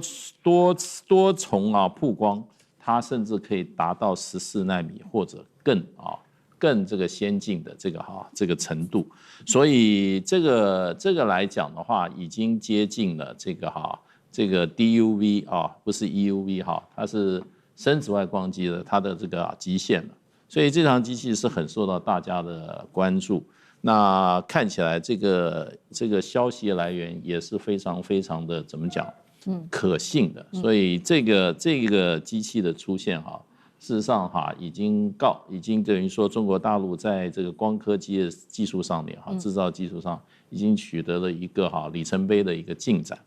重曝光，它甚至可以達到14奈米或者更這個先進的這個程度。所以這個來講的話，已經接近了這個 DUV 不是 EUV 它是深紫外光機的它的這個極限了。所以這台機器是很受到大家的關注。那看起來這個消息來源也是非常非常的怎麼講？可信的。所以這個機器的出現哈，事實上哈已經等於說中國大陸在這個光刻機的技術上面哈，製造技術上已經取得了一個哈里程碑的一個進展。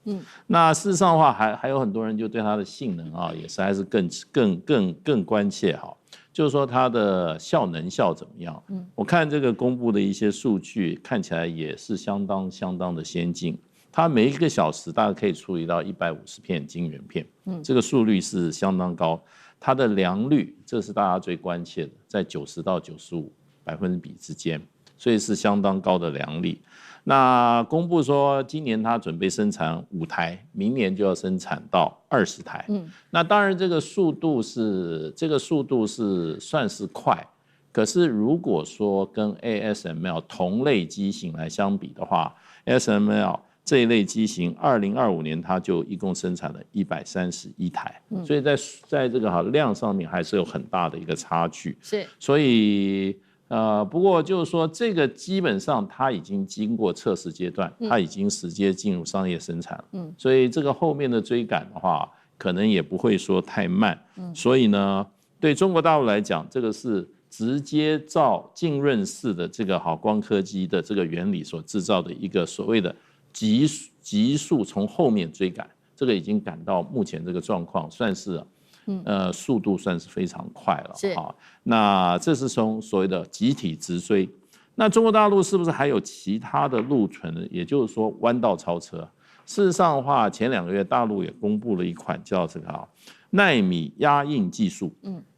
那事實上的話還有很多人就對它的性能啊也是還是更關切哈。就是說它的效怎麼樣？我看這個公布的一些數據，看起來也是相當的先進。它每一個小時大概可以處理到150片晶圓片，這個速率是相當高。它的良率，這是大家最關切的，在90到95%之間，所以是相當高的良率。那公布說今年它準備生產5台，明年就要生產到20台。那當然這個速度是算是快，可是如果說跟 ASML 同類機型來相比的話 ，ASML 這一類機型2025年它就一共生產了131台，所以在這個量上面還是有很大的一個差距。是，所以。不過就是說，這個基本上它已經經過測試階段，它已經直接進入商業生產了。所以這個後面的追趕的話，可能也不會說太慢。所以呢，對中國大陸來講，這個是直接照浸潤式的這個光刻機的這個原理所製造的一個所謂的急速從後面追趕，這個已經趕到目前這個狀況，算是。速度算是非常快了。是，那這是從所謂的集體直追。那中國大陸是不是還有其他的路程呢？也就是說彎道超車。事實上的話，前2個月大陸也公布了一款叫這個奈米壓印技術。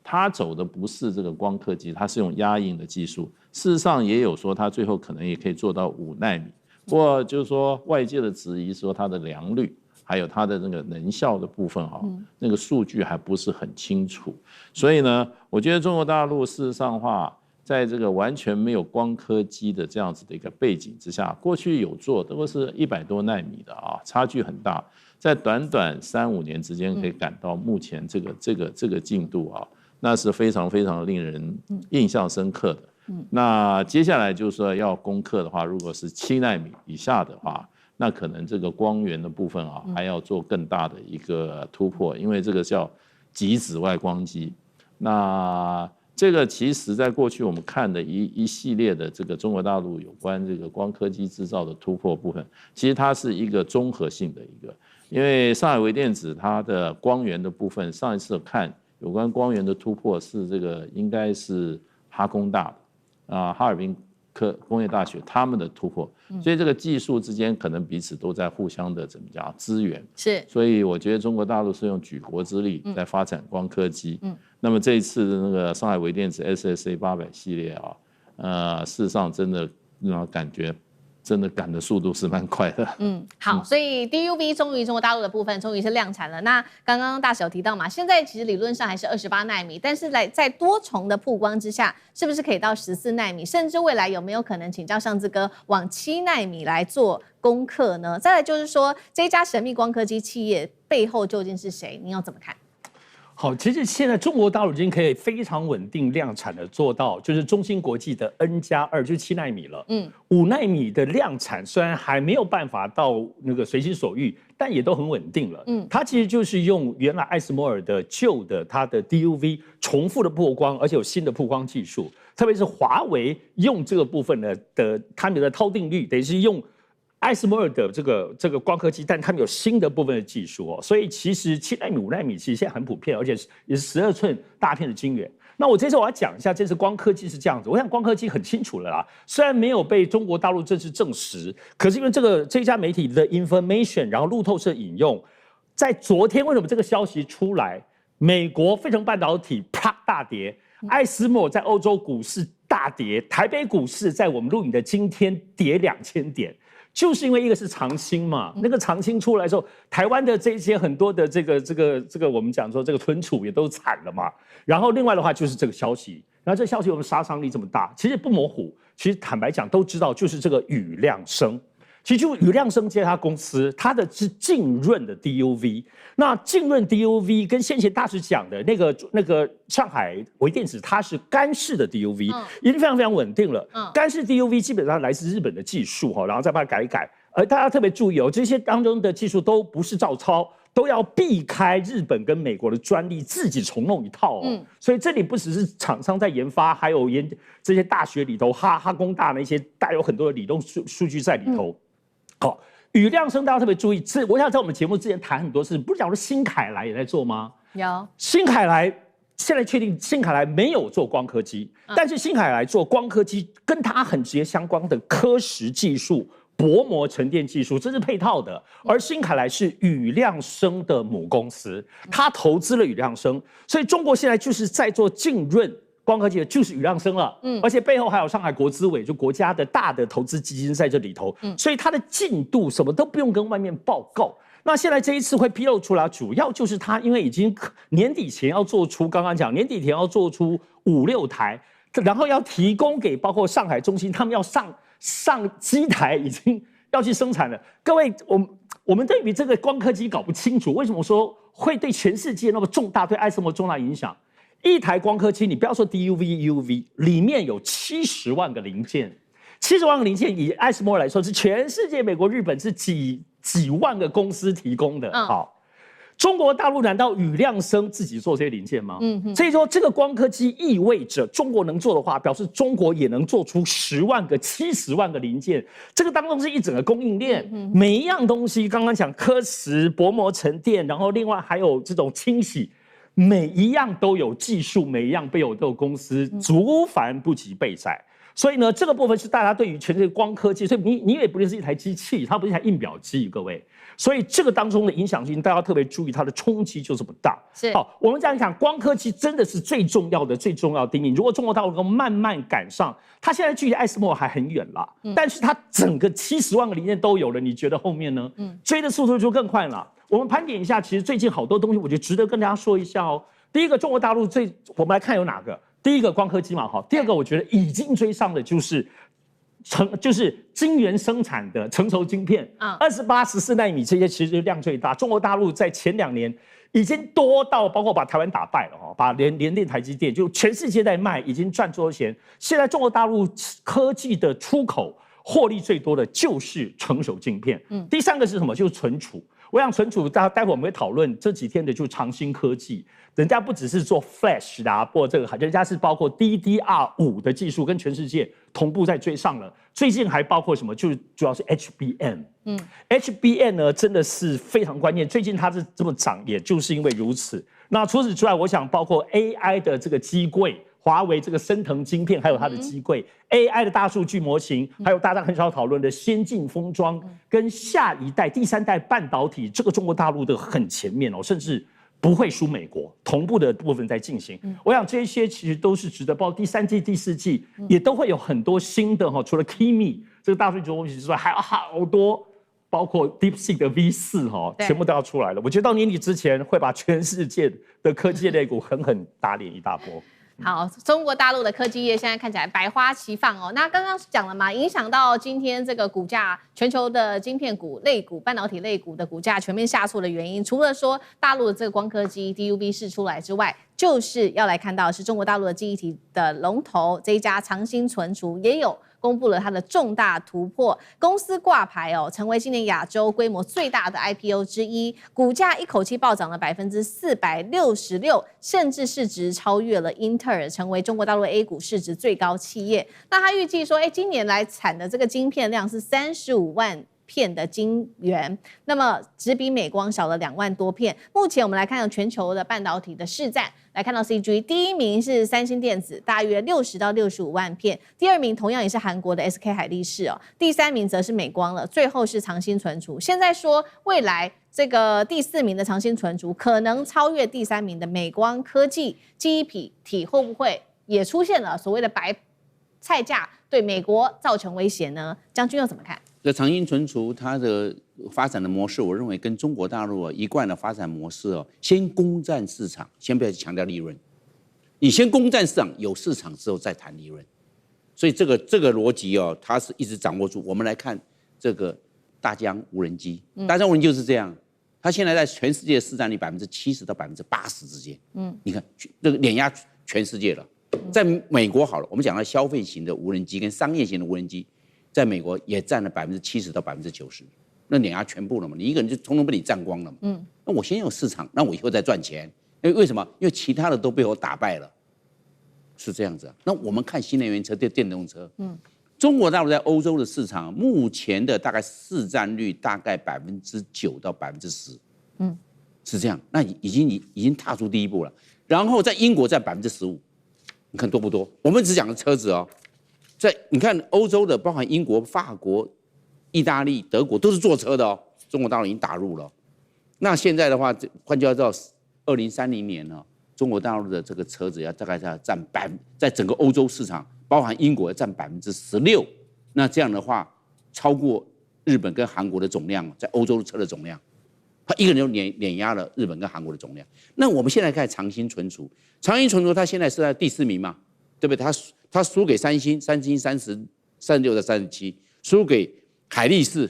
它走的不是這個光刻機，它是用壓印的技術。事實上也有說它最後可能也可以做到5奈米。不過就是說外界的質疑說它的良率。還有它的那個能效的部分那個數據還不是很清楚，所以呢，我覺得中國大陸事實上的話，在這個完全沒有光刻機的這樣子的一個背景之下，過去有做都是100多奈米的差距很大，在短3-5年之間可以趕到目前這個進度那是非常非常令人印象深刻的。那接下來就是說要攻克的話，如果是7奈米以下的話。那可能這個光源的部分還要做更大的一個突破，因為這個叫極紫外光機。那這個其實在過去我們看的一系列的這個中國大陸有關這個光刻機製造的突破部分，其實它是一個綜合性的一個。因為上海微電子它的光源的部分，上一次看有關光源的突破是這個應該是哈工大的哈爾濱工業大學他們的突破，所以這個技術之間可能彼此都在互相的怎麼講資源，是，所以我覺得中國大陸是用舉國之力在發展光刻機，那麼這一次的那個上海微電子 SSA 800系列事實上真的感覺。真的趕的速度是蠻快的。好，所以 DUV 終於中國大陸的部分終於是量產了。那剛剛大使有提到嘛，現在其實理論上還是28奈米，但是在多重的曝光之下，是不是可以到14奈米？甚至未來有沒有可能請教尚志哥往7奈米來做攻克呢？再來就是說，這家神秘光刻機企業背後究竟是誰？您要怎麼看？好，其實現在中國大陸已經可以非常穩定量產的做到，就是中芯國際的 N+2，就是7奈米了。5奈米的量產雖然還沒有辦法到那個隨心所欲，但也都很穩定了。它其實就是用原來艾斯摩爾的舊的它的 DUV 重複的曝光，而且有新的曝光技術，特別是華為用這個部分的他們的套定律，等於是用。艾斯摩爾的這個光刻機，但他們有新的部分的技術所以其實7奈米、5奈米其實現在很普遍，而且也是12寸大片的晶圓。那我這次我要講一下，這次光刻機是這樣子。我想光刻機很清楚了啦，雖然沒有被中國大陸正式證實，可是因為這家媒體的 information， 然後路透社引用，在昨天為什麼這個消息出來，美國費城半導體啪大跌，艾斯摩爾在歐洲股市大跌，台北股市在我們錄影的今天跌2000點。就是因為一個是長青嘛，那個長青出來的時候，台灣的這些很多的這個我們講說這個存儲也都慘了嘛。然後另外的話就是這個消息，然後這個消息我們殺傷力這麼大，其實不模糊，其實坦白講都知道就是這個雨量升。其實就宇亮生這家公司，它的是浸潤的 DUV。那浸潤 DUV 跟先前大師講的那個上海微電子，它是乾式的 DUV，已經非常非常穩定了。乾式 DUV 基本上來自日本的技術哈，然後再把它改一改。而大家特別注意哦，這些當中的技術都不是照抄，都要避開日本跟美國的專利，自己重弄一套哦。所以這裡不只是廠商在研發，還有這些大學裡頭，哈工大那些帶有很多的理論數據在裡頭。好，宇亮生大家特別注意，我想在我們節目之前談很多事，不是講說新凱來也在做嗎？有。新凱來現在確定，新凱來沒有做光刻機，但是新凱來做光刻機跟它很直接相關的刻蚀技術、薄膜沉澱技術，這是配套的。而新凱來是宇亮生的母公司，它投資了宇亮生，所以中國現在就是在做浸潤。光刻机的就是宇亮生了，而且背後還有上海國資委，就國家的大的投資基金在這裡頭，所以它的進度什麼都不用跟外面報告。那現在這一次會披露出來，主要就是它因為已經年底前要做出，剛剛講年底前要做出5-6台，然後要提供給包括上海中心，他們要上機台，已經要去生產了。各位，我們對於這個光刻機搞不清楚，為什麼說會對全世界那麼重大，對艾斯摩重大影響？一台光刻機，你不要說 DUV、EUV， 裡面有70萬個零件，70萬個零件以艾斯摩來說是全世界美國、日本是幾萬個公司提供的。好，中國大陸難道宇亮生自己做這些零件嗎？所以說這個光刻機意味着中國能做的話，表示中國也能做出10萬個、70萬個零件。這個當中是一整個供應鏈，每一樣東西，剛剛講刻蝕、薄膜沉澱，然後另外還有這種清洗。每一樣都有技術，每一樣都有公司，族繁不及備載。所以呢，這個部分是大家對於全世界光刻機，所以你也不是一台機器，它不是一台印表機，各位。所以這個當中的影響性，大家特別注意，它的衝擊就這麼大。是。好，我們這樣講，光刻機真的是最重要的定義。如果中國大陸能夠慢慢趕上，它現在距離艾斯摩爾還很遠啦，但是它整個70萬個零件都有了，你覺得後面呢？追的速度就更快了。我們盤點一下，其實最近好多東西，我覺得值得跟大家說一下哦。第一個，中國大陸我們來看有哪個？第一個光刻機嘛，哈。第二個，我覺得已經追上的就是晶圓生產的成熟晶片，28、14奈米這些其實量最大。中國大陸在前2年已經多到包括把台灣打敗了哈，把聯電、台積電就全世界在賣，已經賺多少錢？現在中國大陸科技的出口獲利最多的就是成熟晶片。第三個是什麼？就是存儲。我想存儲，待會我們會討論這幾天的，就是長興科技，人家不只是做 Flash 的啊，或這個，人家是包括 DDR5的技術跟全世界同步在追上了。最近還包括什麼？就是主要是 HBM。HBM 呢，真的是非常關鍵。最近它是這麼漲，也就是因為如此。那除此之外，我想包括 AI 的這個機櫃。華為這個昇騰晶片，還有它的機櫃，AI 的大數據模型，還有大家很少討論的先進封裝，跟下一代、第3代半導體，這個中國大陸的很前面哦，甚至不會輸美國，同步的部分在進行。我想這些其實都是值得，包括第3季、第4季也都會有很多新的哈，除了 Kimi 這個大數據模型之外，還有好多，包括 DeepSeek 的 V4哈，全部都要出來了。我覺得到年底之前會把全世界的科技類股狠狠打臉一大波。好，中國大陸的科技業現在看起來百花齊放哦。那剛剛講了嘛，影響到今天這個股價，全球的晶片股、類股、半導體類股的股價全面下挫的原因，除了說大陸的這個光刻機 DUV 釋出來之外，就是要來看到是中國大陸的記憶體的龍頭這一家長興存儲也有公布了它的重大突破，公司掛牌哦，成為今年亞洲規模最大的 IPO 之一，股價一口氣暴漲了466%，甚至市值超越了英特爾，成為中國大陸 A 股市值最高企業。那他預計說，今年來產的這個晶片量是35萬片的晶圓，那麼只比美光小了2萬多片。目前我們來看全球的半導体的市占，來看到 CG 第1名是三星電子，大約60到65萬片；第2名同樣也是韓國的 SK 海力士哦，第3名則是美光了，最後是長興存儲。現在說未來這個第4名的長興存儲可能超越第3名的美光科技，記憶體會不會也出現了所謂的白菜價，對美國造成威脅呢？將軍又怎麼看？這長興存儲它的發展的模式，我認為跟中國大陸一貫的發展模式哦，先攻占市場，先不要強調利潤，你先攻占市場，有市場之後再談利潤，所以這個邏輯哦，它是一直掌握住。我們來看這個大疆無人機，大疆無人機就是这樣，它現在在全世界市占率70%到80%之間。你看这個碾壓全世界了。在美國好了，我們講到消費型的無人機跟商業型的無人機，在美國也占了70%到90%，那碾壓全部了嘛？你一個人就通通被你占光了嘛？那我先有市場，那我以後再賺錢。為什麼？因為其他的都被我打敗了，是這樣子啊。那我們看新能源車、電動車，中國大陸在歐洲的市場目前的大概市占率大概9%到10%，是這樣。那已經踏出第一步了。然後在英國占15%，你看多不多？我們只講的車子哦，你看歐洲的，包含英國、法國、意大利、德國都是做車的哦。中國大陸已經打入了。那現在的話，換句話說，2030年呢，中國大陸的這個車子大概要占在整個歐洲市場，包含英國占16%。那這樣的話，超過日本跟韓國的總量，在歐洲的車的總量，它一個人就碾壓了日本跟韓國的總量。那我們現在看長興存儲，長興存儲它現在是在第4名嘛，對不对？它輸給三星36到37，輸給海力士，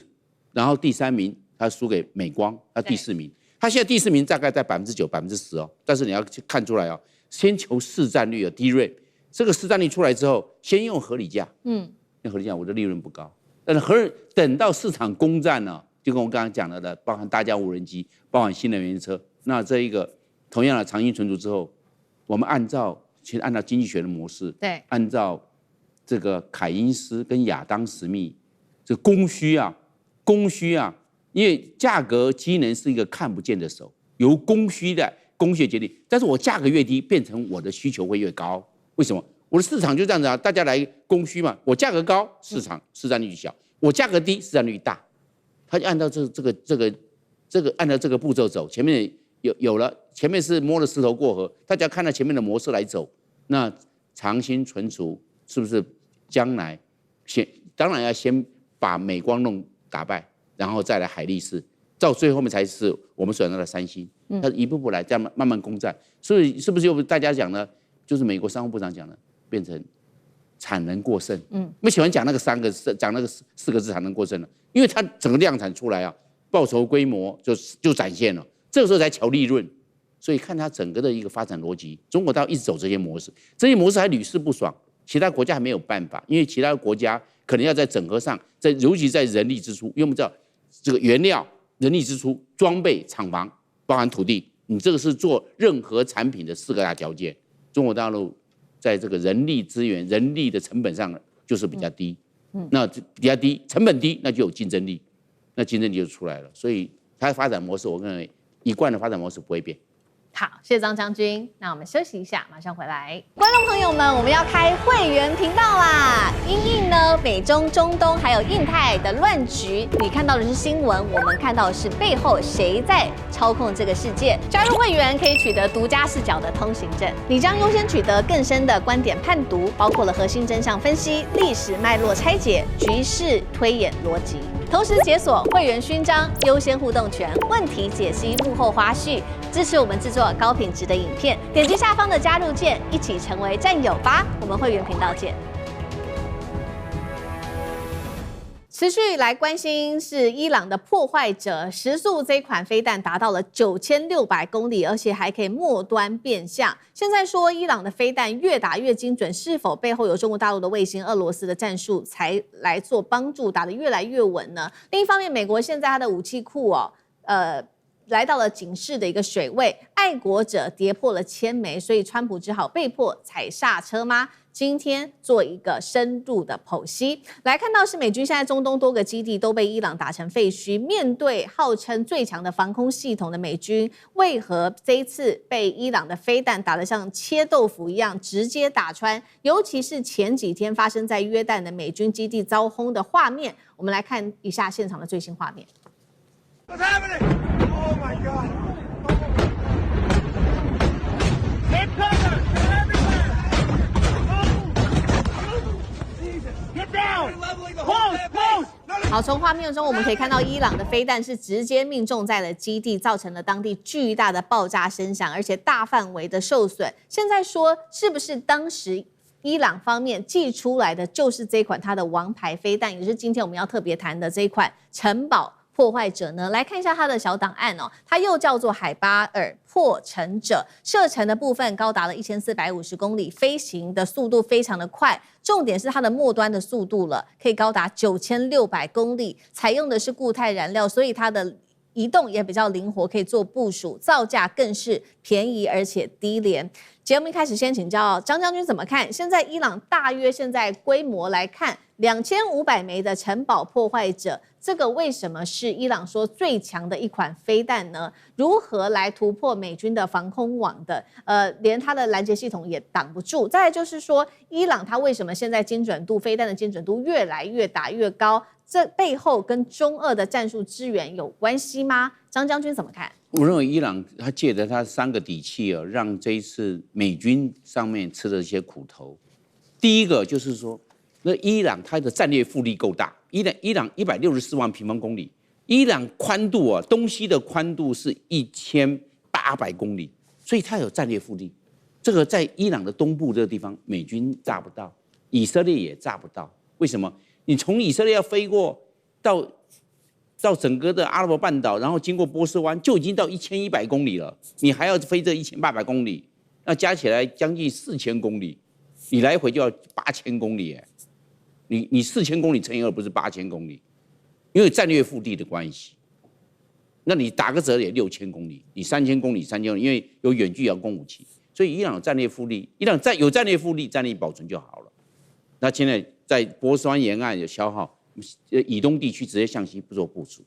然後第3名它輸給美光，它第4名。它現在第4名大概在9%、10%哦，但是你要看出來哦，先求市占率低銳，這個市占率出來之後，先用合理價，用合理價我的利潤不高，但是等到市場攻占了，就跟我剛剛講的，包含大疆無人機，包含新能源車，那這一個同樣的長興存儲之後，我們按照經濟學的模式，對，按照這個凱因斯跟亞當·史密，這供需啊，因為價格機能是一個看不見的手，由供需決定。但是我價格越低，變成我的需求會越高。為什麼？我的市場就這樣子啊，大家來供需嘛。我價格高，市場市占率就小；我價格低，市占率大。他就按照这個按照這個步驟走。前面有了，前面是摸了石頭過河，大家看到前面的模式來走。那長興存儲是不是將來當然要先把美光打敗，然後再來海力士，到最後面才是我們所講的三星。它一步步來，這樣慢慢攻占。所以是不是又大家講的，就是美國商務部長講的，變成產能過剩？我喜歡講那個講那個4個字產能過剩了，因為它整個量產出來啊，報酬規模就展現了，這個時候才瞧利潤。所以看它整個的一個發展邏輯，中國大陸一直走這些模式，這些模式還屢試不爽，其他國家還沒有辦法，因為其他國家可能要在整合上，尤其在人力支出，因為我們知道這個原料、人力支出、裝備、廠房，包含土地，你這個是做任何產品的4個大條件。中國大陸在這個人力資源、人力的成本上就是比較低，那比較低，成本低，那就有競爭力，那競爭力就出來了。所以它的發展模式，我認為一貫的發展模式不會變。好，謝謝張將軍。那我們休息一下，馬上回來。觀眾朋友們，我們要開會員頻道啦！因應呢美中、中東還有印太的亂局，你看到的是新聞，我們看到的是背後誰在操控這個世界。加入會員可以取得獨家視角的通行證，你將優先取得更深的觀點判讀，包括了核心真相分析、歷史脈絡拆解、局勢推演邏輯。同時解鎖會員勳章、優先互動權、問題解析、幕後花絮，支持我們製作高品質的影片。點擊下方的加入鍵，一起成為戰友吧！我們會員頻道見。持續來關心是伊朗的破壞者時速，這款飛彈達到了9600公里，而且還可以末端變向。現在說伊朗的飛彈越打越精準，是否背後有中國大陸的衛星、俄羅斯的戰術才來做幫助，打得越來越穩呢？另一方面，美國現在它的武器庫來到了警示的一個水位，愛國者跌破了1000枚，所以川普只好被迫踩剎車嗎？今天做一個深入的剖析，來看到是美軍現在中東多個基地都被伊朗打成廢墟，面對號稱最強的防空系統的美軍，為何這一次被伊朗的飛彈打得像切豆腐一樣直接打穿？尤其是前幾天發生在約旦的美軍基地遭轟的畫面，我們來看一下現場的最新畫面。What's happening? Oh my God! Get cover! Get everywhere! Get down! Close! 好，從畫面中我們可以看到，伊朗的飛彈是直接命中在了基地，造成了當地巨大的爆炸聲響，而且大範圍的受損。現在說是不是當時伊朗方面寄出來的就是這款它的王牌飛彈，也是今天我們要特別談的這一款城堡破壞者呢。來看一下它的小檔案哦，它又叫做海巴爾破城者，射程的部分高達了1450公里，飛行的速度非常的快，重点是它的末端的速度了，可以高達9600公里，採用的是固態燃料，所以它的移動也比較靈活，可以做部署，造價更是便宜而且低廉。節目一開始先請教張將軍怎麼看？現在伊朗大約現在規模來看，2500枚的城堡破壞者，這個為什麼是伊朗說最強的一款飛彈呢？如何來突破美軍的防空網的？連它的攔截系統也擋不住。再來就是說，伊朗它為什麼現在精準度飛彈的精準度越來越打越高？這背後跟中俄的戰術支援有關係嗎？張將軍怎麼看？我認為伊朗他借着他3個底氣哦，讓這一次美軍上面吃了一些苦頭。第一個就是說，那伊朗它的戰略腹地夠大，伊朗164萬平方公里，伊朗寬度啊，東西的寬度是1800公里，所以它有戰略腹地。這個在伊朗的東部這個地方，美軍炸不到，以色列也炸不到。為什麼？你從以色列要飛過到整個的阿拉伯半島，然後經過波斯灣，就已經到1100公里了。你還要飛這1800公里，那加起來將近4000公里，你來回就要8000公里哎。你4000公里乘以2不是8000公里，因為戰略腹地的關係。那你打個折也6000公里，你3000公里，因為有遠距遙攻武器，所以伊朗有戰略腹地，伊朗有戰略腹地，戰力保存就好了。那現在在波斯灣沿岸有消耗。以東地區直接向西不做部署，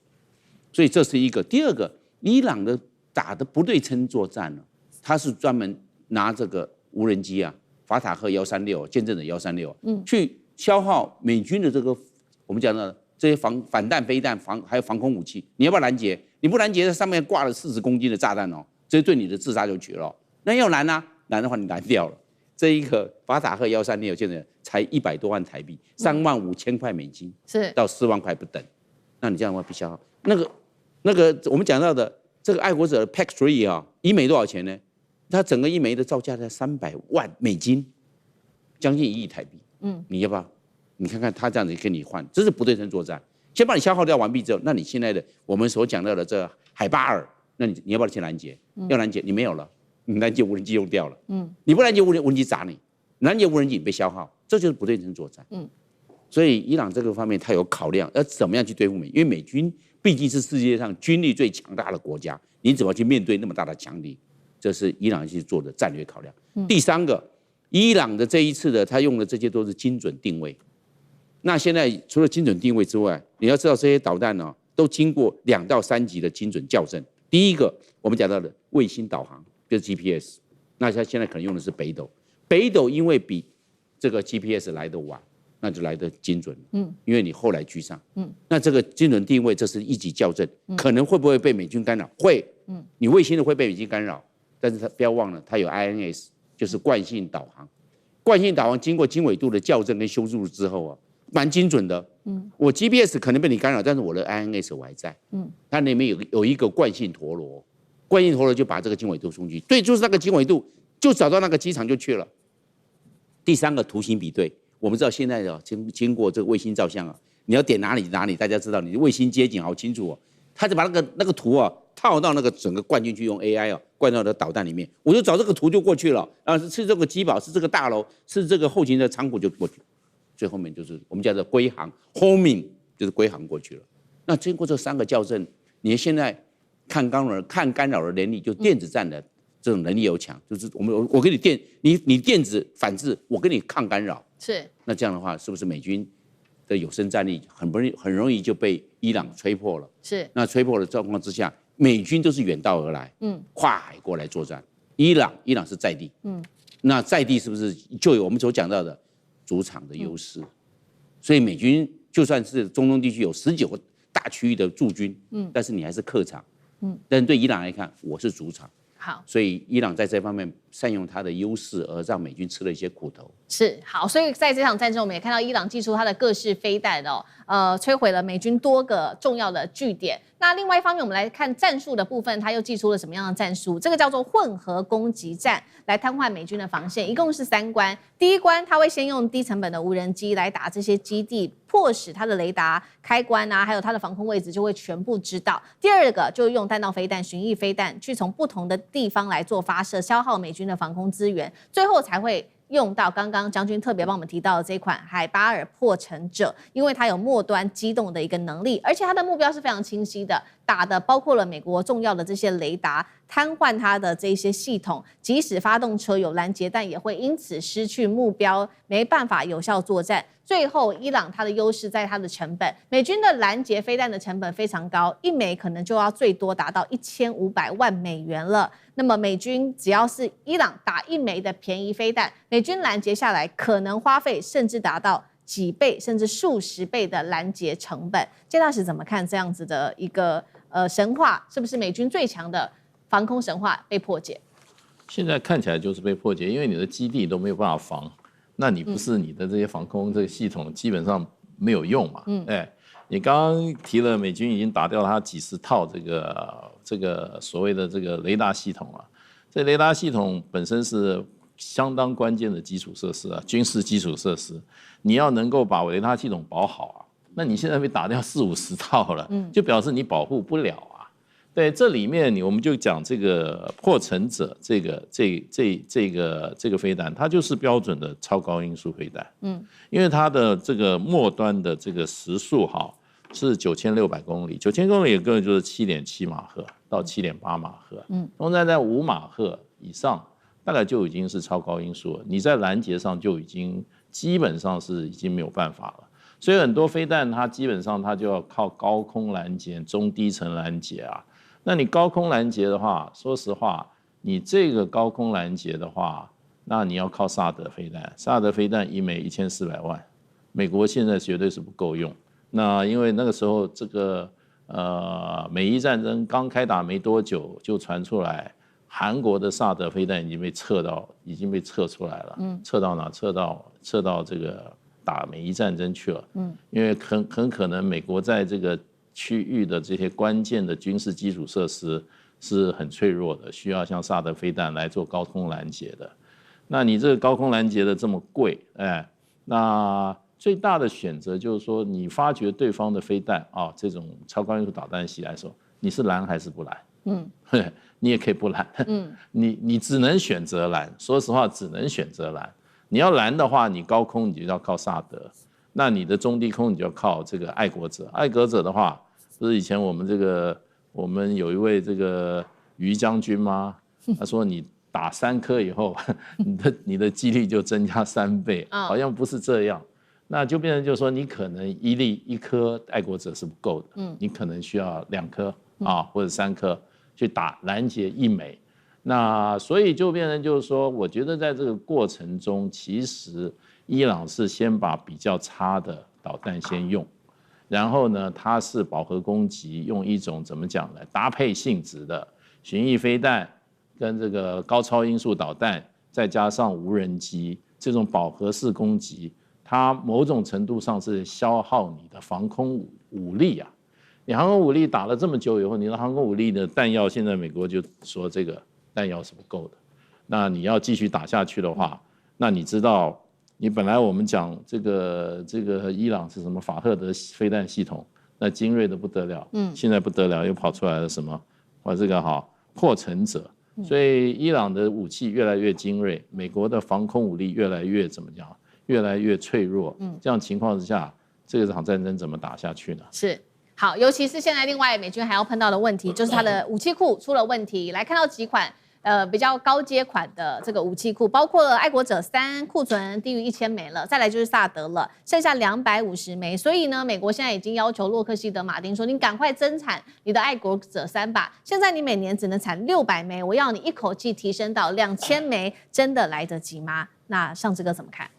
所以這是一個。第二個，伊朗的打的不對稱作戰呢，他是專門拿這個無人機啊，法塔赫136、見證者136，去消耗美軍的這個我們講的這些反彈飛彈、還有防空武器。你要不要攔截？你不攔截，在上面掛了40公斤的炸彈哦，這對你的自殺就絕了。那要攔啊，攔的話你攔掉了。這一個法塔赫136見證才100多萬台幣，35000塊美金，是到4萬塊不等。那你這樣的話必消耗。那個我們講到的這個愛國者 PAC-3啊，一枚多少錢呢？它整個一枚的造價在300萬美金，將近1億台幣。你要不要？你看看他這樣子跟你換，這是不對稱作戰。先把你消耗掉完畢之後，那你現在的我們所講到的這個海巴爾，那你要不要去攔截？要攔截你沒有了。你攔截無人機用掉了，你不攔截無人機砸你，攔截無人機你被消耗，這就是不對稱作戰。所以伊朗這個方面他有考量，要怎麼樣去對付美，因為美軍畢竟是世界上軍力最強大的國家，你怎麼去面對那麼大的強敵？這是伊朗去做的戰略考量。第3個，伊朗的這一次的他用的這些都是精準定位。那現在除了精準定位之外，你要知道這些導彈呢，都經過2到3級的精準校正。第一個我們講到的衛星導航。就是 GPS， 那他現在可能用的是北斗，北斗因為比這個 GPS 來得晚，那就來得精準，因為你後來居上，那這個精準定位這是1級校正，可能會不會被美軍干擾？會，你衛星的會被美軍干擾，但是他不要忘了，它有 INS， 就是慣性導航，慣性導航經過經緯度的校正跟修飾之後啊，蠻精準的，我 GPS 可能被你干擾，但是我的 INS 我還在，它裡面有一個慣性陀螺。慣性陀螺就把這個經緯度送去，對，就是那個經緯度，就找到那個機場就去了。第3個圖形比對，我們知道現在啊，經過這個衛星照相啊，你要點哪裡，大家知道你的衛星街景好清楚哦。他就把那個圖啊套到那個整個灌進去，用 AI 啊灌到的導彈裡面，我就找這個圖就過去了。是這個機堡，是這個大樓，是這個後勤的倉庫就過去，最後面就是我們叫做歸航 homing， 就是歸航過去了。那經過這3個校正，你現在。看干擾的能力，就電子戰的這種能力又強，就是我給你你電子反制，我跟你抗干擾，是。那這樣的話，是不是美軍的有生戰力很容易就被伊朗吹破了？是。那吹破的狀況之下，美軍都是遠道而來，跨海過來作戰。伊朗是在地，那在地是不是就有我們所講到的主場的優勢？所以美軍就算是中東地區有19個大區域的駐軍，但是你還是客場。但是對伊朗來看，我是主場，好，所以伊朗在這方面善用它的優勢，而讓美軍吃了一些苦頭。是好，所以在這場戰爭，我們也看到伊朗祭出它的各式飛彈哦，摧毀了美軍多個重要的據點。那另外一方面，我們來看戰術的部分，它又祭出了什麼樣的戰術？這個叫做混合攻擊戰，來癱瘓美軍的防線，一共是3關。第一關，它會先用低成本的無人機來打這些基地，迫使它的雷達開關啊，還有它的防空位置就會全部知道。第二個，就用彈道飛彈、巡弋飛彈去從不同的地方來做發射，消耗美軍的防空資源，最後才會用到剛剛將軍特別幫我們提到的這款海巴爾破城者，因為它有末端機動的一個能力，而且它的目標是非常清晰的，打的包括了美國重要的這些雷達，癱瘓它的這些系統，即使發動車有攔截彈，也會因此失去目標，沒辦法有效作戰。最後，伊朗它的優勢在它的成本，美軍的攔截飛彈的成本非常高，一枚可能就要最多達到1500萬美元了。那麼美軍只要是伊朗打一枚的便宜飛彈，美軍攔截下來可能花費甚至達到幾倍甚至數十倍的攔截成本。介大使怎麼看這樣子的一個神話？是不是美軍最強的防空神話被破解？現在看起來就是被破解，因為你的基地都沒有辦法防。那你不是你的這些防空這個系統基本上沒有用嘛？你剛剛提了美軍已經打掉它幾十套這個所謂的這個雷達系統了。這雷達系統本身是相當關鍵的基礎設施啊，軍事基礎設施。你要能夠把雷達系統保好啊，那你現在被打掉40-50套了，就表示你保護不了啊。對，這裡面我們就講這個破城者這個飛彈，它就是標準的超高音速飛彈。因為它的這個末端的這個時速哈是9600公里，9000公里根本就是7.7馬赫到7.8馬赫。通常在5馬赫以上，大概就已經是超高音速了。你在攔截上就已經基本上是已經沒有辦法了。所以很多飛彈它基本上它就要靠高空攔截、中低程攔截啊。那你高空攔截的話，說實話，你這個高空攔截的話，那你要靠薩德飛彈，薩德飛彈一枚1400萬，美國現在絕對是不夠用。那因為那個時候這個美伊戰爭剛開打沒多久，就傳出來韓國的薩德飛彈已經被撤出來了。撤到哪？撤到這個打美伊戰爭去了。因為很可能美國在這個區域的這些關鍵的軍事基礎設施是很脆弱的，需要像薩德飛彈來做高空攔截的。那你這個高空攔截的這麼貴，那最大的選擇就是說，你發覺對方的飛彈啊，這種超高音速導彈襲來的時候，你是攔還是不攔？你也可以不攔。你只能選擇攔。說實話，只能選擇攔。你要攔的話，你高空你就要靠薩德，那你的中低空你就要靠這個愛國者。愛國者的話，不是以前我們有一位這個於將軍嗎？他說你打3顆以後，你的幾率就增加3倍，好像不是這樣。那就變成就是說，你可能一顆愛國者是不夠的，你可能需要2顆啊，或者3顆去打攔截1枚。那所以就變成就是說，我覺得在這個過程中，其實伊朗是先把比較差的導彈先用。然後呢，它是飽和攻擊，用一種怎麼講呢？搭配性質的巡弋飛彈跟這個高超音速導彈，再加上無人機這種飽和式攻擊，它某種程度上是消耗你的防空武力啊。你航空武力打了這麼久以後，你的航空武力的彈藥，現在美國就說這個彈藥是不夠的。那你要繼續打下去的話，那你知道。你本來我們講這個伊朗是什麼法赫德飛彈系統，那精銳的不得了，現在不得了，又跑出來了什麼？這個破城者，所以伊朗的武器越來越精銳，美國的防空武力越來越怎麼講？越來越脆弱。這樣情況之下，這場戰爭怎麼打下去呢？是好，尤其是現在另外美軍還要碰到的問題，就是它的武器庫出了問題。來看到幾款。比較高階款的這個武器庫，包括了愛國者3庫存低於1000枚了，再來就是薩德了，剩下250枚。所以呢，美國現在已經要求洛克希德馬丁說，你趕快增產你的愛國者3吧。現在你每年只能產600枚，我要你一口氣提升到2000枚，真的來得及嗎？那上志哥怎麼看？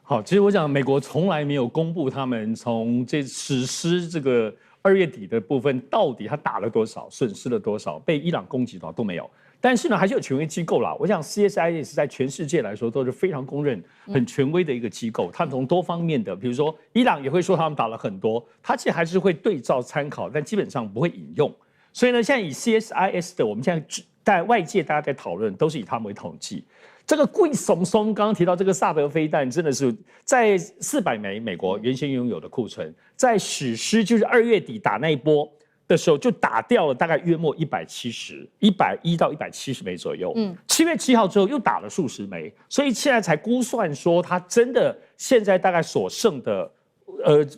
好，其實我講，美國從來沒有公布他們從這實施這個2月底的部分，到底他打了多少，損失了多少，被伊朗攻擊到都沒有。但是呢，還是有權威機構啦。我想 CSIS 在全世界來說都是非常公認、很權威的一個機構。他們從多方面的，比如說伊朗也會說他們打了很多，他其實還是會對照參考，但基本上不會引用。所以呢，現在以 CSIS 的，我們現在在外界大家在討論，都是以他們為統計。這個貴松松剛剛提到這個薩德飛彈，真的是在400枚美國原先擁有的庫存，在史詩就是2月底打那一波的時候，就打掉了大概約莫170、110到170枚左右。7月7號之後又打了數十枚，所以現在才估算說，它真的現在大概所剩的，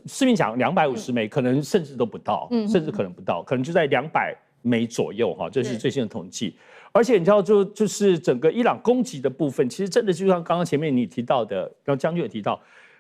市面講250枚，可能甚至都不到，甚至可能不到，可能就在200枚左右哈，這是最新的統計。而且你知道，就是整個伊朗攻擊的部分，其實真的就像剛剛前面你提到的，然後将軍也提到，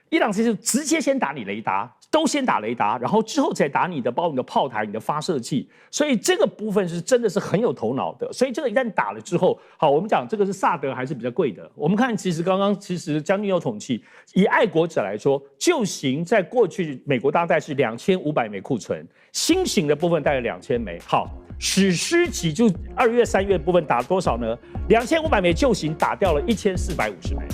伊朗其實直接先打你雷達，都先打雷達，然後之後再打你的，包括你的炮台、你的發射器，所以這個部分是真的是很有頭腦的。所以這個一旦打了之後，好，我們講這個是薩德還是比較貴的。我們看，其實剛剛將軍有統計，以愛國者來說，舊型在過去美國大概是2500枚庫存，新型的部分大概2000枚。好。史詩級就2月、3月部分打多少呢？2500枚舊型打掉了1450枚，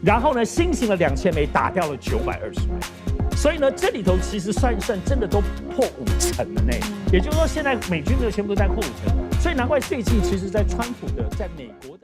然後呢，新型的2000枚打掉了920枚，所以呢，這裡頭其實算一算，真的都破50%了呢。也就是說，現在美軍的全部都在破50%，所以難怪最近其實，在川普的在美國。